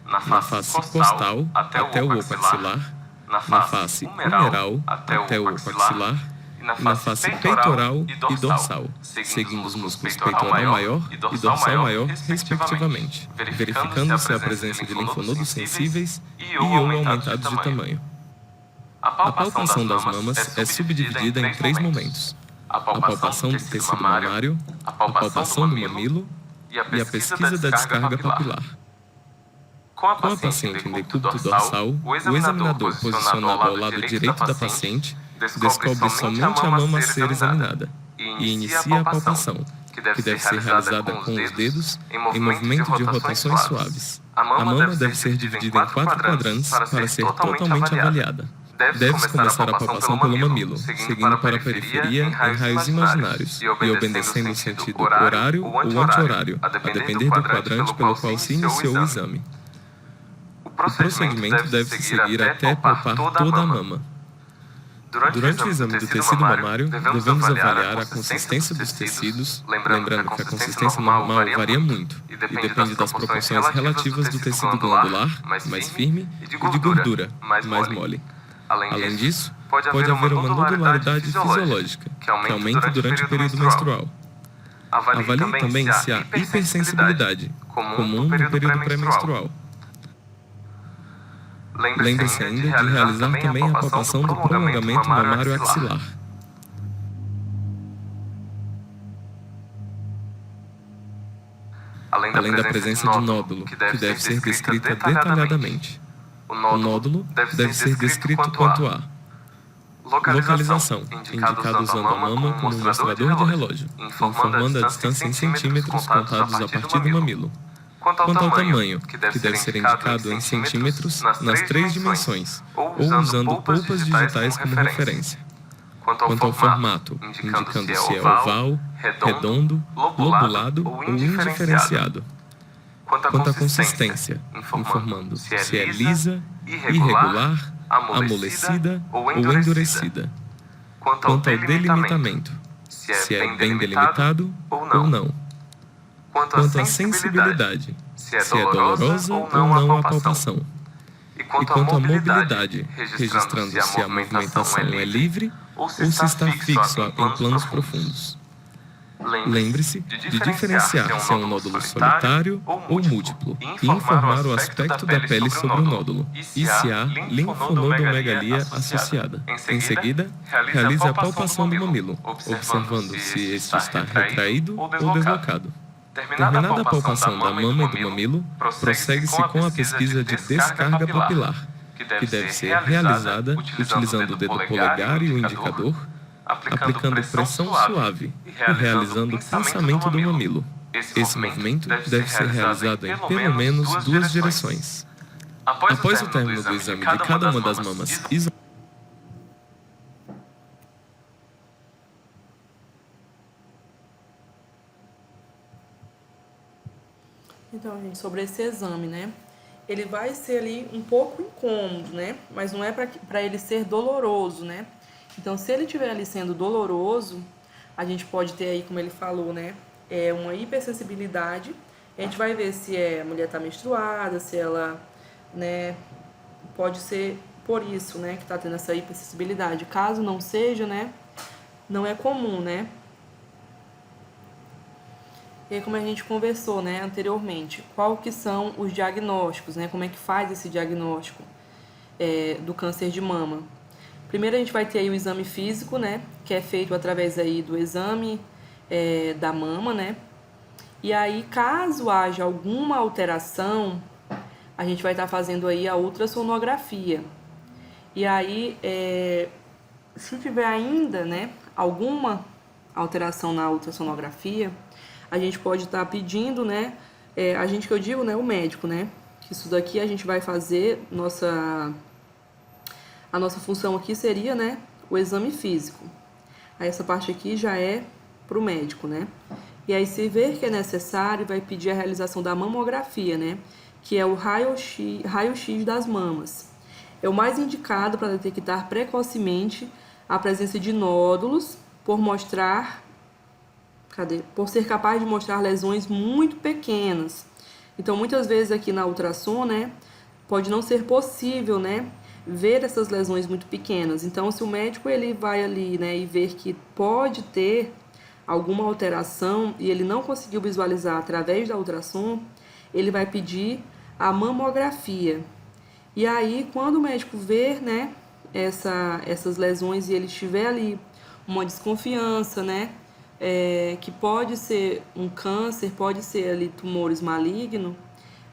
Na face costal, até o oco axilar, na face humeral, até o oco axilar, e na face peitoral e dorsal, seguindo os músculos peitoral maior e dorsal maior, respectivamente, verificando se há presença de linfonodos sensíveis e ou aumentados de tamanho. A palpação das mamas é subdividida em 3 momentos: a palpação do tecido mamário, a palpação do mamilo e a pesquisa da descarga papilar. Com a paciente em decúbito dorsal, o examinador posicionado ao lado direito da paciente descobre somente a mama a ser examinada e inicia a palpação, que deve ser realizada com os dedos em movimento de rotações suaves. A mama deve ser dividida em 4 quadrantes para ser totalmente avaliada. Deve-se começar a palpação pelo mamilo, seguindo para a periferia em raios imaginários e obedecendo o sentido horário ou anti-horário, a depender do quadrante pelo qual se iniciou o exame. O procedimento deve-se seguir até palpar toda a mama. Durante o exame do tecido mamário, devemos avaliar a consistência dos tecidos, lembrando que a consistência normal varia muito e depende das proporções relativas do tecido glandular, mais firme, e de gordura, mais mole. Além disso, pode haver uma nodularidade fisiológica, que aumenta durante o período menstrual. Avalie também se há hipersensibilidade, comum no período pré-menstrual. Lembre-se ainda de realizar também a palpação do prolongamento mamário axilar. Além da presença de nódulo, que deve ser descrita detalhadamente. O nódulo deve ser descrito quanto a localização, indicada usando a mama como um mostrador de relógio, informando a distância em centímetros contados a partir do mamilo. Quanto ao tamanho, que deve ser indicado em centímetros nas 3 dimensões, ou usando polpas digitais como referência. Quanto ao formato, indicando se é oval, redondo, lobulado ou indiferenciado. Quanto à consistência, informando se é lisa, irregular, amolecida ou endurecida. Quanto ao delimitamento, se é bem delimitado ou não. Quanto à sensibilidade, se é dolorosa ou não a palpação. E quanto à mobilidade, registrando se a movimentação é livre ou se está fixo em planos profundos. Lembre-se de diferenciar se é um nódulo solitário ou múltiplo e informar o aspecto da pele sobre o nódulo e se há linfonodomegalia associada. Em seguida, realize a palpação do mamilo, observando se este está retraído ou deslocado. Terminada a palpação da mama e do mamilo, prossegue-se com a pesquisa de descarga papilar, que deve ser realizada utilizando o dedo polegar e o indicador, aplicando pressão suave e realizando o pinçamento do mamilo. Esse movimento deve ser realizado em pelo menos 2 direções. Após o término do exame de cada uma das mamas Então, gente, sobre esse exame, né? Ele vai ser ali um pouco incômodo, né? Mas não é para ele ser doloroso, né? Então, se ele estiver ali sendo doloroso, a gente pode ter aí, como ele falou, né? Uma hipersensibilidade. A gente vai ver se a mulher está menstruada, se ela, né? Pode ser por isso, né? Que está tendo essa hipersensibilidade. Caso não seja, né? Não é comum, né? E aí, como a gente conversou, né, anteriormente, qual que são os diagnósticos, né? Como é que faz esse diagnóstico do câncer de mama? Primeiro a gente vai ter aí o exame físico, né? Que é feito através aí do exame da mama, né? E aí, caso haja alguma alteração, a gente vai estar fazendo aí a ultrassonografia. E aí, se tiver ainda, né, alguma alteração na ultrassonografia, a gente pode estar pedindo, né, a gente que eu digo, né, o médico, né, que isso daqui a gente vai fazer, a nossa função aqui seria, né, o exame físico. Aí essa parte aqui já é para o médico, né. E aí, se ver que é necessário, vai pedir a realização da mamografia, né, que é o raio-x das mamas. É o mais indicado para detectar precocemente a presença de nódulos por ser capaz de mostrar lesões muito pequenas. Então, muitas vezes aqui na ultrassom, né, pode não ser possível, né, ver essas lesões muito pequenas. Então, se o médico ele vai ali, né, e ver que pode ter alguma alteração e ele não conseguiu visualizar através da ultrassom, ele vai pedir a mamografia. E aí, quando o médico ver, né, essas lesões e ele tiver ali uma desconfiança, né, que pode ser um câncer, pode ser ali tumores malignos,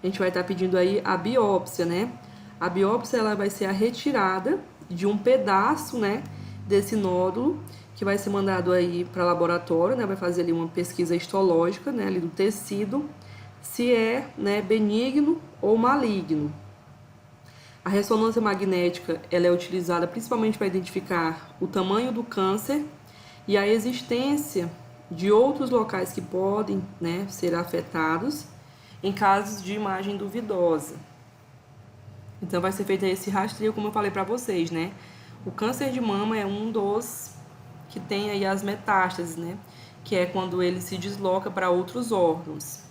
a gente vai estar pedindo aí a biópsia, né? A biópsia ela vai ser a retirada de um pedaço, né, desse nódulo que vai ser mandado aí para laboratório, né? Vai fazer ali uma pesquisa histológica, né, ali do tecido, se é, né, benigno ou maligno. A ressonância magnética ela é utilizada principalmente para identificar o tamanho do câncer e a existência de outros locais que podem, né, ser afetados em casos de imagem duvidosa. Então vai ser feito esse rastreio, como eu falei para vocês, né? O câncer de mama é um dos que tem aí as metástases, né? Que é quando ele se desloca para outros órgãos.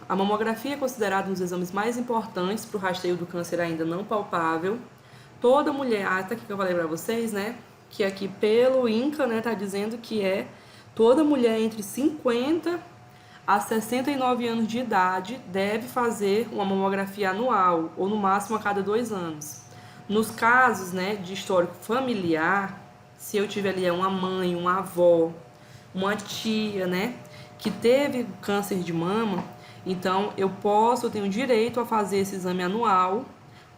A mamografia é considerada um dos exames mais importantes para o rastreio do câncer ainda não palpável. Toda mulher, tá aqui que eu falei para vocês, né? Que aqui pelo INCA, né, tá dizendo que toda mulher entre 50 a 69 anos de idade deve fazer uma mamografia anual, ou no máximo a cada 2 anos. Nos casos, né, de histórico familiar, se eu tiver ali uma mãe, uma avó, uma tia, né, que teve câncer de mama, então eu tenho direito a fazer esse exame anual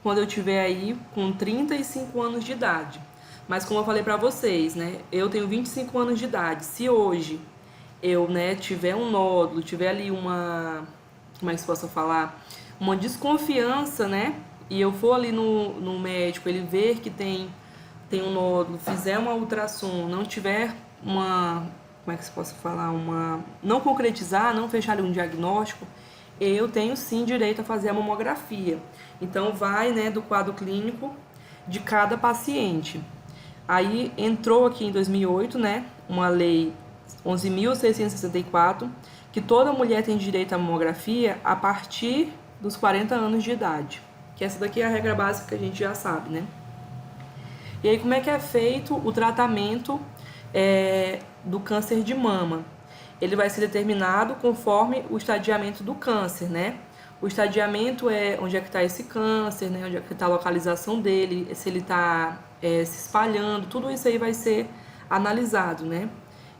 quando eu tiver aí com 35 anos de idade. Mas como eu falei para vocês, né, eu tenho 25 anos de idade. Se hoje eu, né, tiver um nódulo, tiver ali como é que se possa falar? Uma desconfiança, né, e eu for ali no médico, ele ver que tem um nódulo, fizer uma ultrassom, não tiver como é que se possa falar? Não concretizar, não fechar ali um diagnóstico, eu tenho sim direito a fazer a mamografia. Então vai, né, do quadro clínico de cada paciente. Aí entrou aqui em 2008, né, uma lei 11.664, que toda mulher tem direito à mamografia a partir dos 40 anos de idade. Que essa daqui é a regra básica que a gente já sabe, né? E aí como é que é feito o tratamento do câncer de mama? Ele vai ser determinado conforme o estadiamento do câncer, né? O estadiamento é onde é que está esse câncer, né? Onde é que está a localização dele, se ele está se espalhando, tudo isso aí vai ser analisado, né?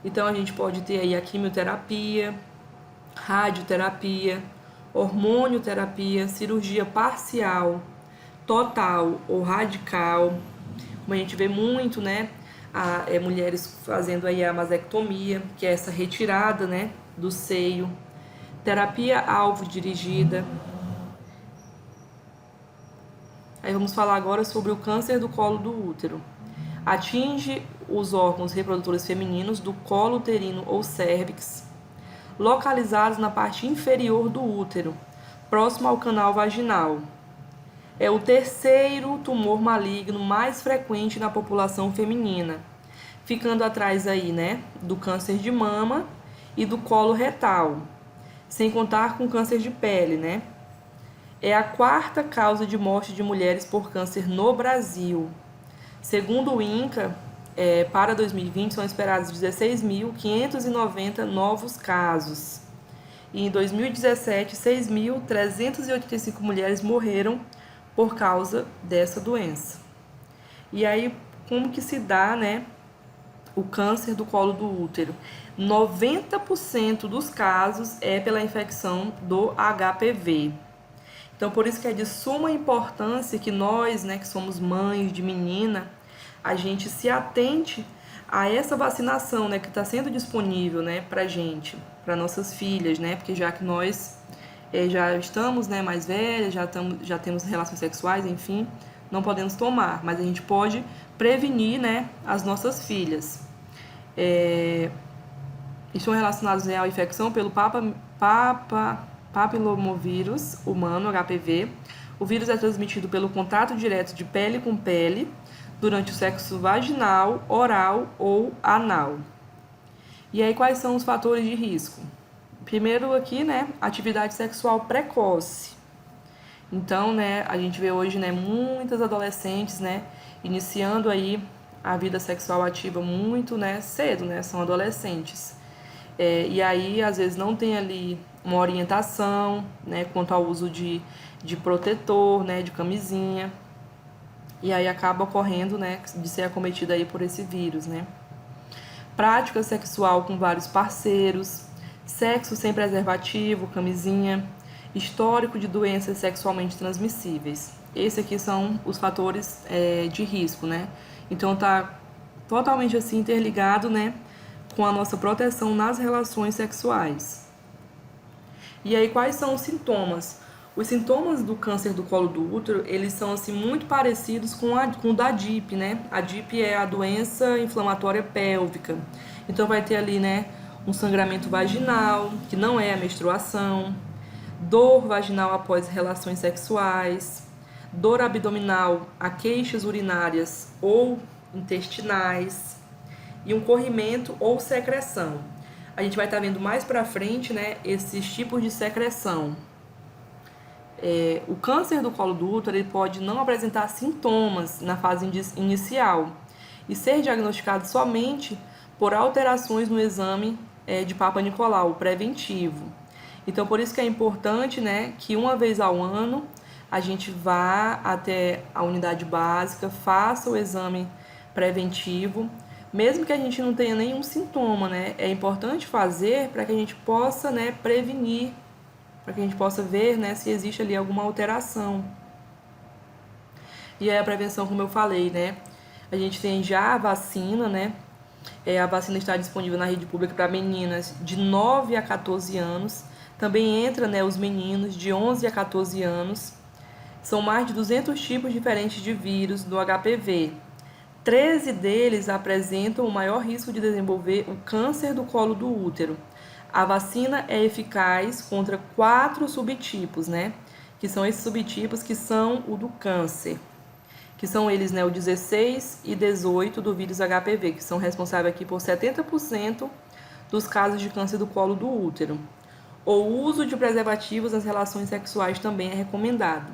Então a gente pode ter aí a quimioterapia, radioterapia, hormonioterapia, cirurgia parcial, total ou radical. Como a gente vê muito, né? Mulheres fazendo aí a mastectomia, que é essa retirada, né, do seio, terapia alvo dirigida. Aí vamos falar agora sobre o câncer do colo do útero. Atinge os órgãos reprodutores femininos do colo uterino ou cérvix, localizados na parte inferior do útero, próximo ao canal vaginal. É o terceiro tumor maligno mais frequente na população feminina, ficando atrás aí, né, do câncer de mama e do colo retal, sem contar com câncer de pele, né? É a quarta causa de morte de mulheres por câncer no Brasil. Segundo o INCA, para 2020 são esperados 16.590 novos casos. E em 2017, 6.385 mulheres morreram por causa dessa doença. E aí, como que se dá, né, o câncer do colo do útero. 90% dos casos é pela infecção do HPV. Então, por isso que é de suma importância que nós, né, que somos mães de menina, a gente se atente a essa vacinação, né, que está sendo disponível, né, para gente, para nossas filhas, né, porque já que nós já estamos, né, mais velhas, já temos relações sexuais, enfim, não podemos tomar, mas a gente pode prevenir, né, as nossas filhas. Estão relacionados, né, à infecção pelo papilomovírus humano, HPV. O vírus é transmitido pelo contato direto de pele com pele durante o sexo vaginal, oral ou anal. E aí, quais são os fatores de risco? Primeiro aqui, né, atividade sexual precoce. Então, né, a gente vê hoje, né, muitas adolescentes, né, iniciando aí a vida sexual ativa muito, né, cedo, né, são adolescentes. E aí, às vezes, não tem ali uma orientação, né, quanto ao uso de protetor, né, de camisinha. E aí acaba ocorrendo, né, de ser acometida aí por esse vírus, né. Prática sexual com vários parceiros, sexo sem preservativo, camisinha, histórico de doenças sexualmente transmissíveis. Esses aqui são os fatores de risco, né? Então tá totalmente assim interligado, né, com a nossa proteção nas relações sexuais. E aí quais são os sintomas? Os sintomas do câncer do colo do útero, eles são assim muito parecidos com o da DIP, né? A DIP é a doença inflamatória pélvica. Então vai ter ali, né, um sangramento vaginal, que não é a menstruação, dor vaginal após relações sexuais, dor abdominal a queixas urinárias ou intestinais e um corrimento ou secreção. A gente vai estar vendo mais pra frente, né, esses tipos de secreção. O câncer do colo do útero ele pode não apresentar sintomas na fase inicial e ser diagnosticado somente por alterações no exame de Papa Nicolau, o preventivo. Então, por isso que é importante, né, que uma vez ao ano a gente vá até a unidade básica, faça o exame preventivo, mesmo que a gente não tenha nenhum sintoma, né, é importante fazer para que a gente possa, né, prevenir, para que a gente possa ver, né, se existe ali alguma alteração. E aí a prevenção, como eu falei, né, a gente tem já a vacina, né, a vacina está disponível na rede pública para meninas de 9 a 14 anos. Também entra, né, os meninos de 11 a 14 anos. São mais de 200 tipos diferentes de vírus do HPV. 13 deles apresentam o maior risco de desenvolver o câncer do colo do útero. A vacina é eficaz contra 4 subtipos, né? Que são esses subtipos que são o do câncer. Que são eles, né, o 16 e 18 do vírus HPV, que são responsáveis aqui por 70% dos casos de câncer do colo do útero. O uso de preservativos nas relações sexuais também é recomendado.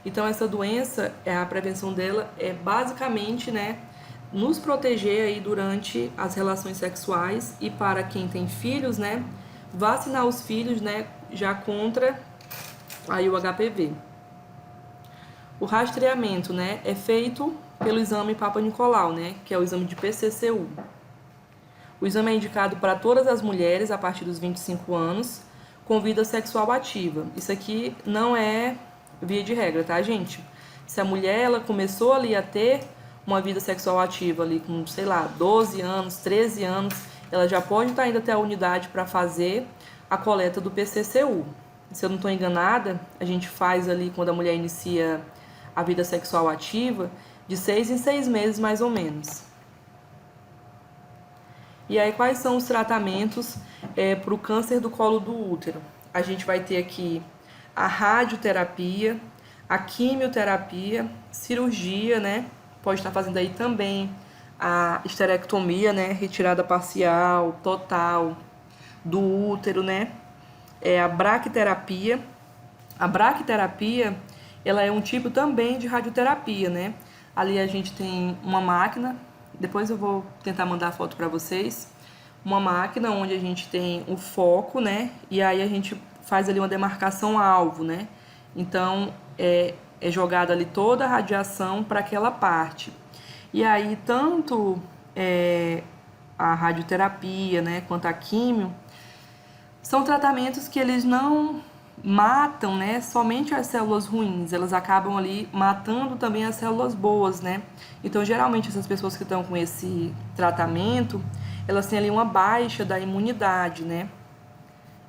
Então, essa doença, a prevenção dela é basicamente, né, nos proteger aí durante as relações sexuais e para quem tem filhos, né, vacinar os filhos, né, já contra aí o HPV. O rastreamento, né, é feito pelo exame Papa Nicolau, né, que é o exame de PCCU. O exame é indicado para todas as mulheres a partir dos 25 anos com vida sexual ativa. Isso aqui não é via de regra, tá, gente? Se a mulher ela começou ali a ter uma vida sexual ativa ali com, sei lá, 12 anos, 13 anos, ela já pode estar indo até a unidade para fazer a coleta do PCCU. Se eu não estou enganada, a gente faz ali quando a mulher inicia a vida sexual ativa, de 6 em 6 meses mais ou menos. E aí, quais são os tratamentos para o câncer do colo do útero? A gente vai ter aqui a radioterapia, a quimioterapia, cirurgia, né? Pode estar fazendo aí também a esterectomia, né? Retirada parcial, total do útero, né? A braquiterapia. A braquiterapia, ela é um tipo também de radioterapia, né? Ali a gente tem uma máquina, depois eu vou tentar mandar a foto para vocês. Uma máquina onde a gente tem o foco, né? E aí a gente faz ali uma demarcação alvo, né? Então, é jogada ali toda a radiação para aquela parte. E aí, tanto à radioterapia, né, quanto à químio, são tratamentos que eles não matam, né, somente as células ruins, elas acabam ali matando também as células boas, né? Então, geralmente, essas pessoas que estão com esse tratamento, elas têm ali uma baixa da imunidade, né?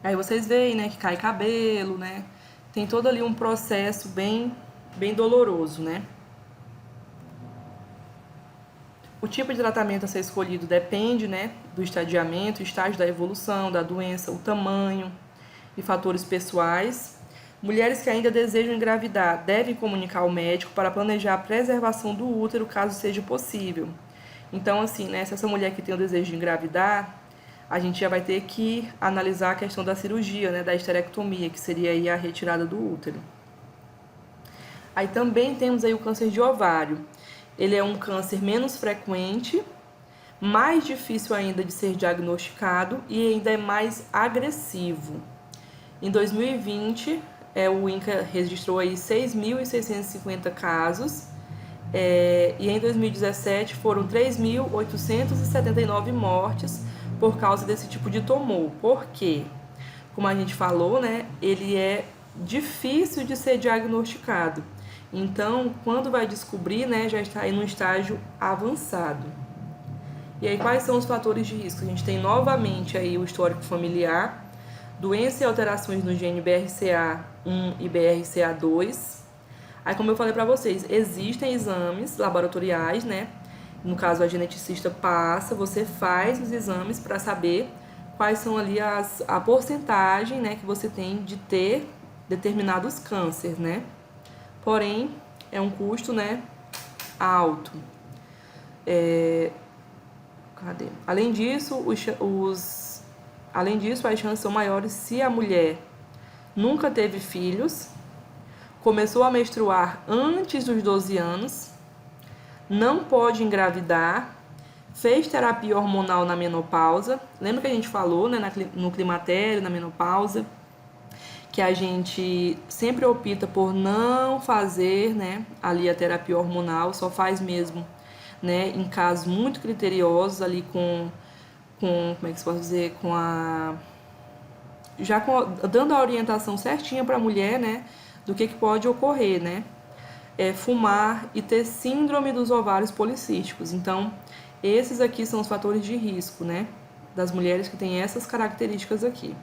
Aí vocês veem, né, que cai cabelo, né? Tem todo ali um processo bem doloroso, né? O tipo de tratamento a ser escolhido depende, né, do estadiamento, estágio da evolução da doença, o tamanho e fatores pessoais. Mulheres que ainda desejam engravidar devem comunicar ao médico para planejar a preservação do útero, caso seja possível. Então, assim, né, se essa mulher que tem o desejo de engravidar, a gente já vai ter que analisar a questão da cirurgia, né, da esterectomia, que seria aí a retirada do útero. Aí também temos aí o câncer de ovário. Ele é um câncer menos frequente, mais difícil ainda de ser diagnosticado e ainda é mais agressivo. Em 2020, o INCA registrou aí 6.650 casos, e em 2017 foram 3.879 mortes por causa desse tipo de tumor. Por quê? Como a gente falou, né, ele é difícil de ser diagnosticado. Então, quando vai descobrir, né, já está aí no estágio avançado. E aí, quais são os fatores de risco? A gente tem novamente aí o histórico familiar, doença e alterações no gene BRCA1 e BRCA2. Aí, como eu falei para vocês, existem exames laboratoriais, né? No caso, a geneticista passa, você faz os exames para saber quais são ali a porcentagem, né, que você tem de ter determinados cânceres, né? Porém, é um custo, né, alto. Além disso, as chances são maiores se a mulher nunca teve filhos, começou a menstruar antes dos 12 anos, não pode engravidar, fez terapia hormonal na menopausa. Lembra que a gente falou, né, no climatério, na menopausa, que a gente sempre opta por não fazer, né, ali a terapia hormonal, só faz mesmo, né, em casos muito criteriosos ali como é que se pode dizer, dando a orientação certinha para a mulher, né, do que pode ocorrer, né, fumar e ter síndrome dos ovários policísticos. Então, esses aqui são os fatores de risco, né, das mulheres que têm essas características aqui.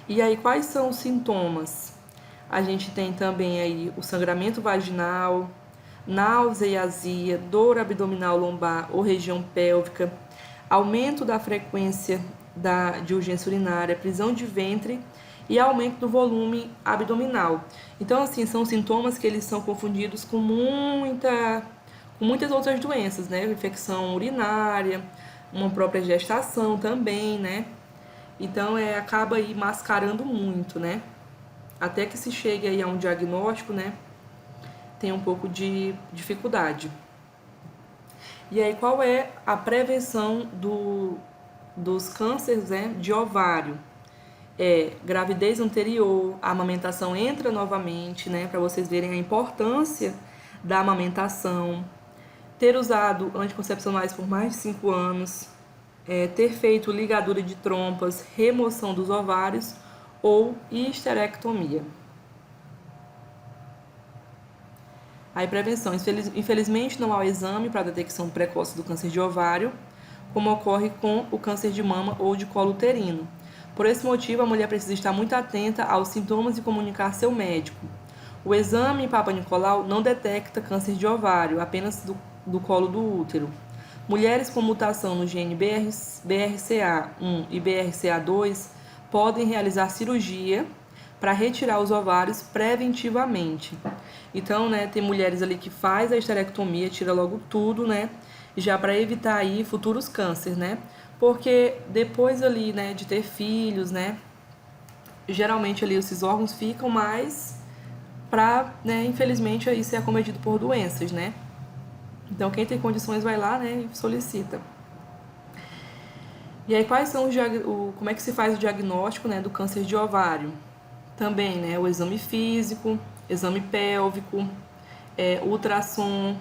E aí, quais são os sintomas? A gente tem também aí o sangramento vaginal, náusea e azia, dor abdominal lombar ou região pélvica, aumento da frequência de urgência urinária, prisão de ventre e aumento do volume abdominal. Então, assim, são sintomas que eles são confundidos com muitas outras doenças, né? Infecção urinária, uma própria gestação também, né? Então, acaba aí mascarando muito, né? Até que se chegue aí a um diagnóstico, né? Tem um pouco de dificuldade. E aí, qual é a prevenção dos cânceres, né, de ovário? Gravidez anterior, a amamentação entra novamente, né? Para vocês verem a importância da amamentação. Ter usado anticoncepcionais por mais de 5 anos. Ter feito ligadura de trompas, remoção dos ovários ou histerectomia. Aí, prevenção. Infelizmente, não há exame para detecção precoce do câncer de ovário, como ocorre com o câncer de mama ou de colo uterino. Por esse motivo, a mulher precisa estar muito atenta aos sintomas e comunicar seu médico. O exame Papa Nicolau não detecta câncer de ovário, apenas do colo do útero. Mulheres com mutação no gene BRCA1 e BRCA2 podem realizar cirurgia para retirar os ovários preventivamente. Então, né, tem mulheres ali que faz a esterectomia, tira logo tudo, né, já para evitar aí futuros cânceres, né? Porque depois ali, né, de ter filhos, né, geralmente ali esses órgãos ficam mais para, né, infelizmente aí ser acometido por doenças, né? Então, quem tem condições vai lá, né, e solicita. E aí, quais são como é que se faz o diagnóstico, né, do câncer de ovário? Também, né, o exame físico, exame pélvico, ultrassom.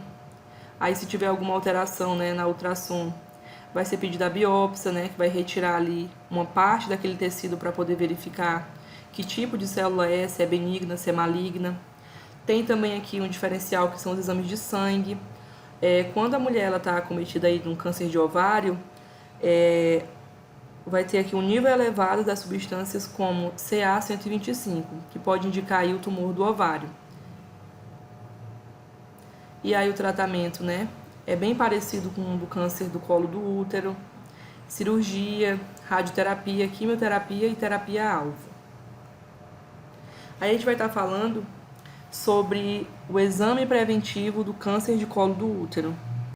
Aí, se tiver alguma alteração, né, na ultrassom, vai ser pedida a biópsia, né, que vai retirar ali uma parte daquele tecido para poder verificar que tipo de célula é, se é benigna, se é maligna. Tem também aqui um diferencial que são os exames de sangue. Quando a mulher está acometida aí de um câncer de ovário, vai ter aqui um nível elevado das substâncias como CA-125, que pode indicar aí o tumor do ovário. E aí o tratamento, né, é bem parecido com o do câncer do colo do útero, cirurgia, radioterapia, quimioterapia e terapia-alvo. Aí a gente vai estar falando sobre o exame preventivo do câncer de colo do útero.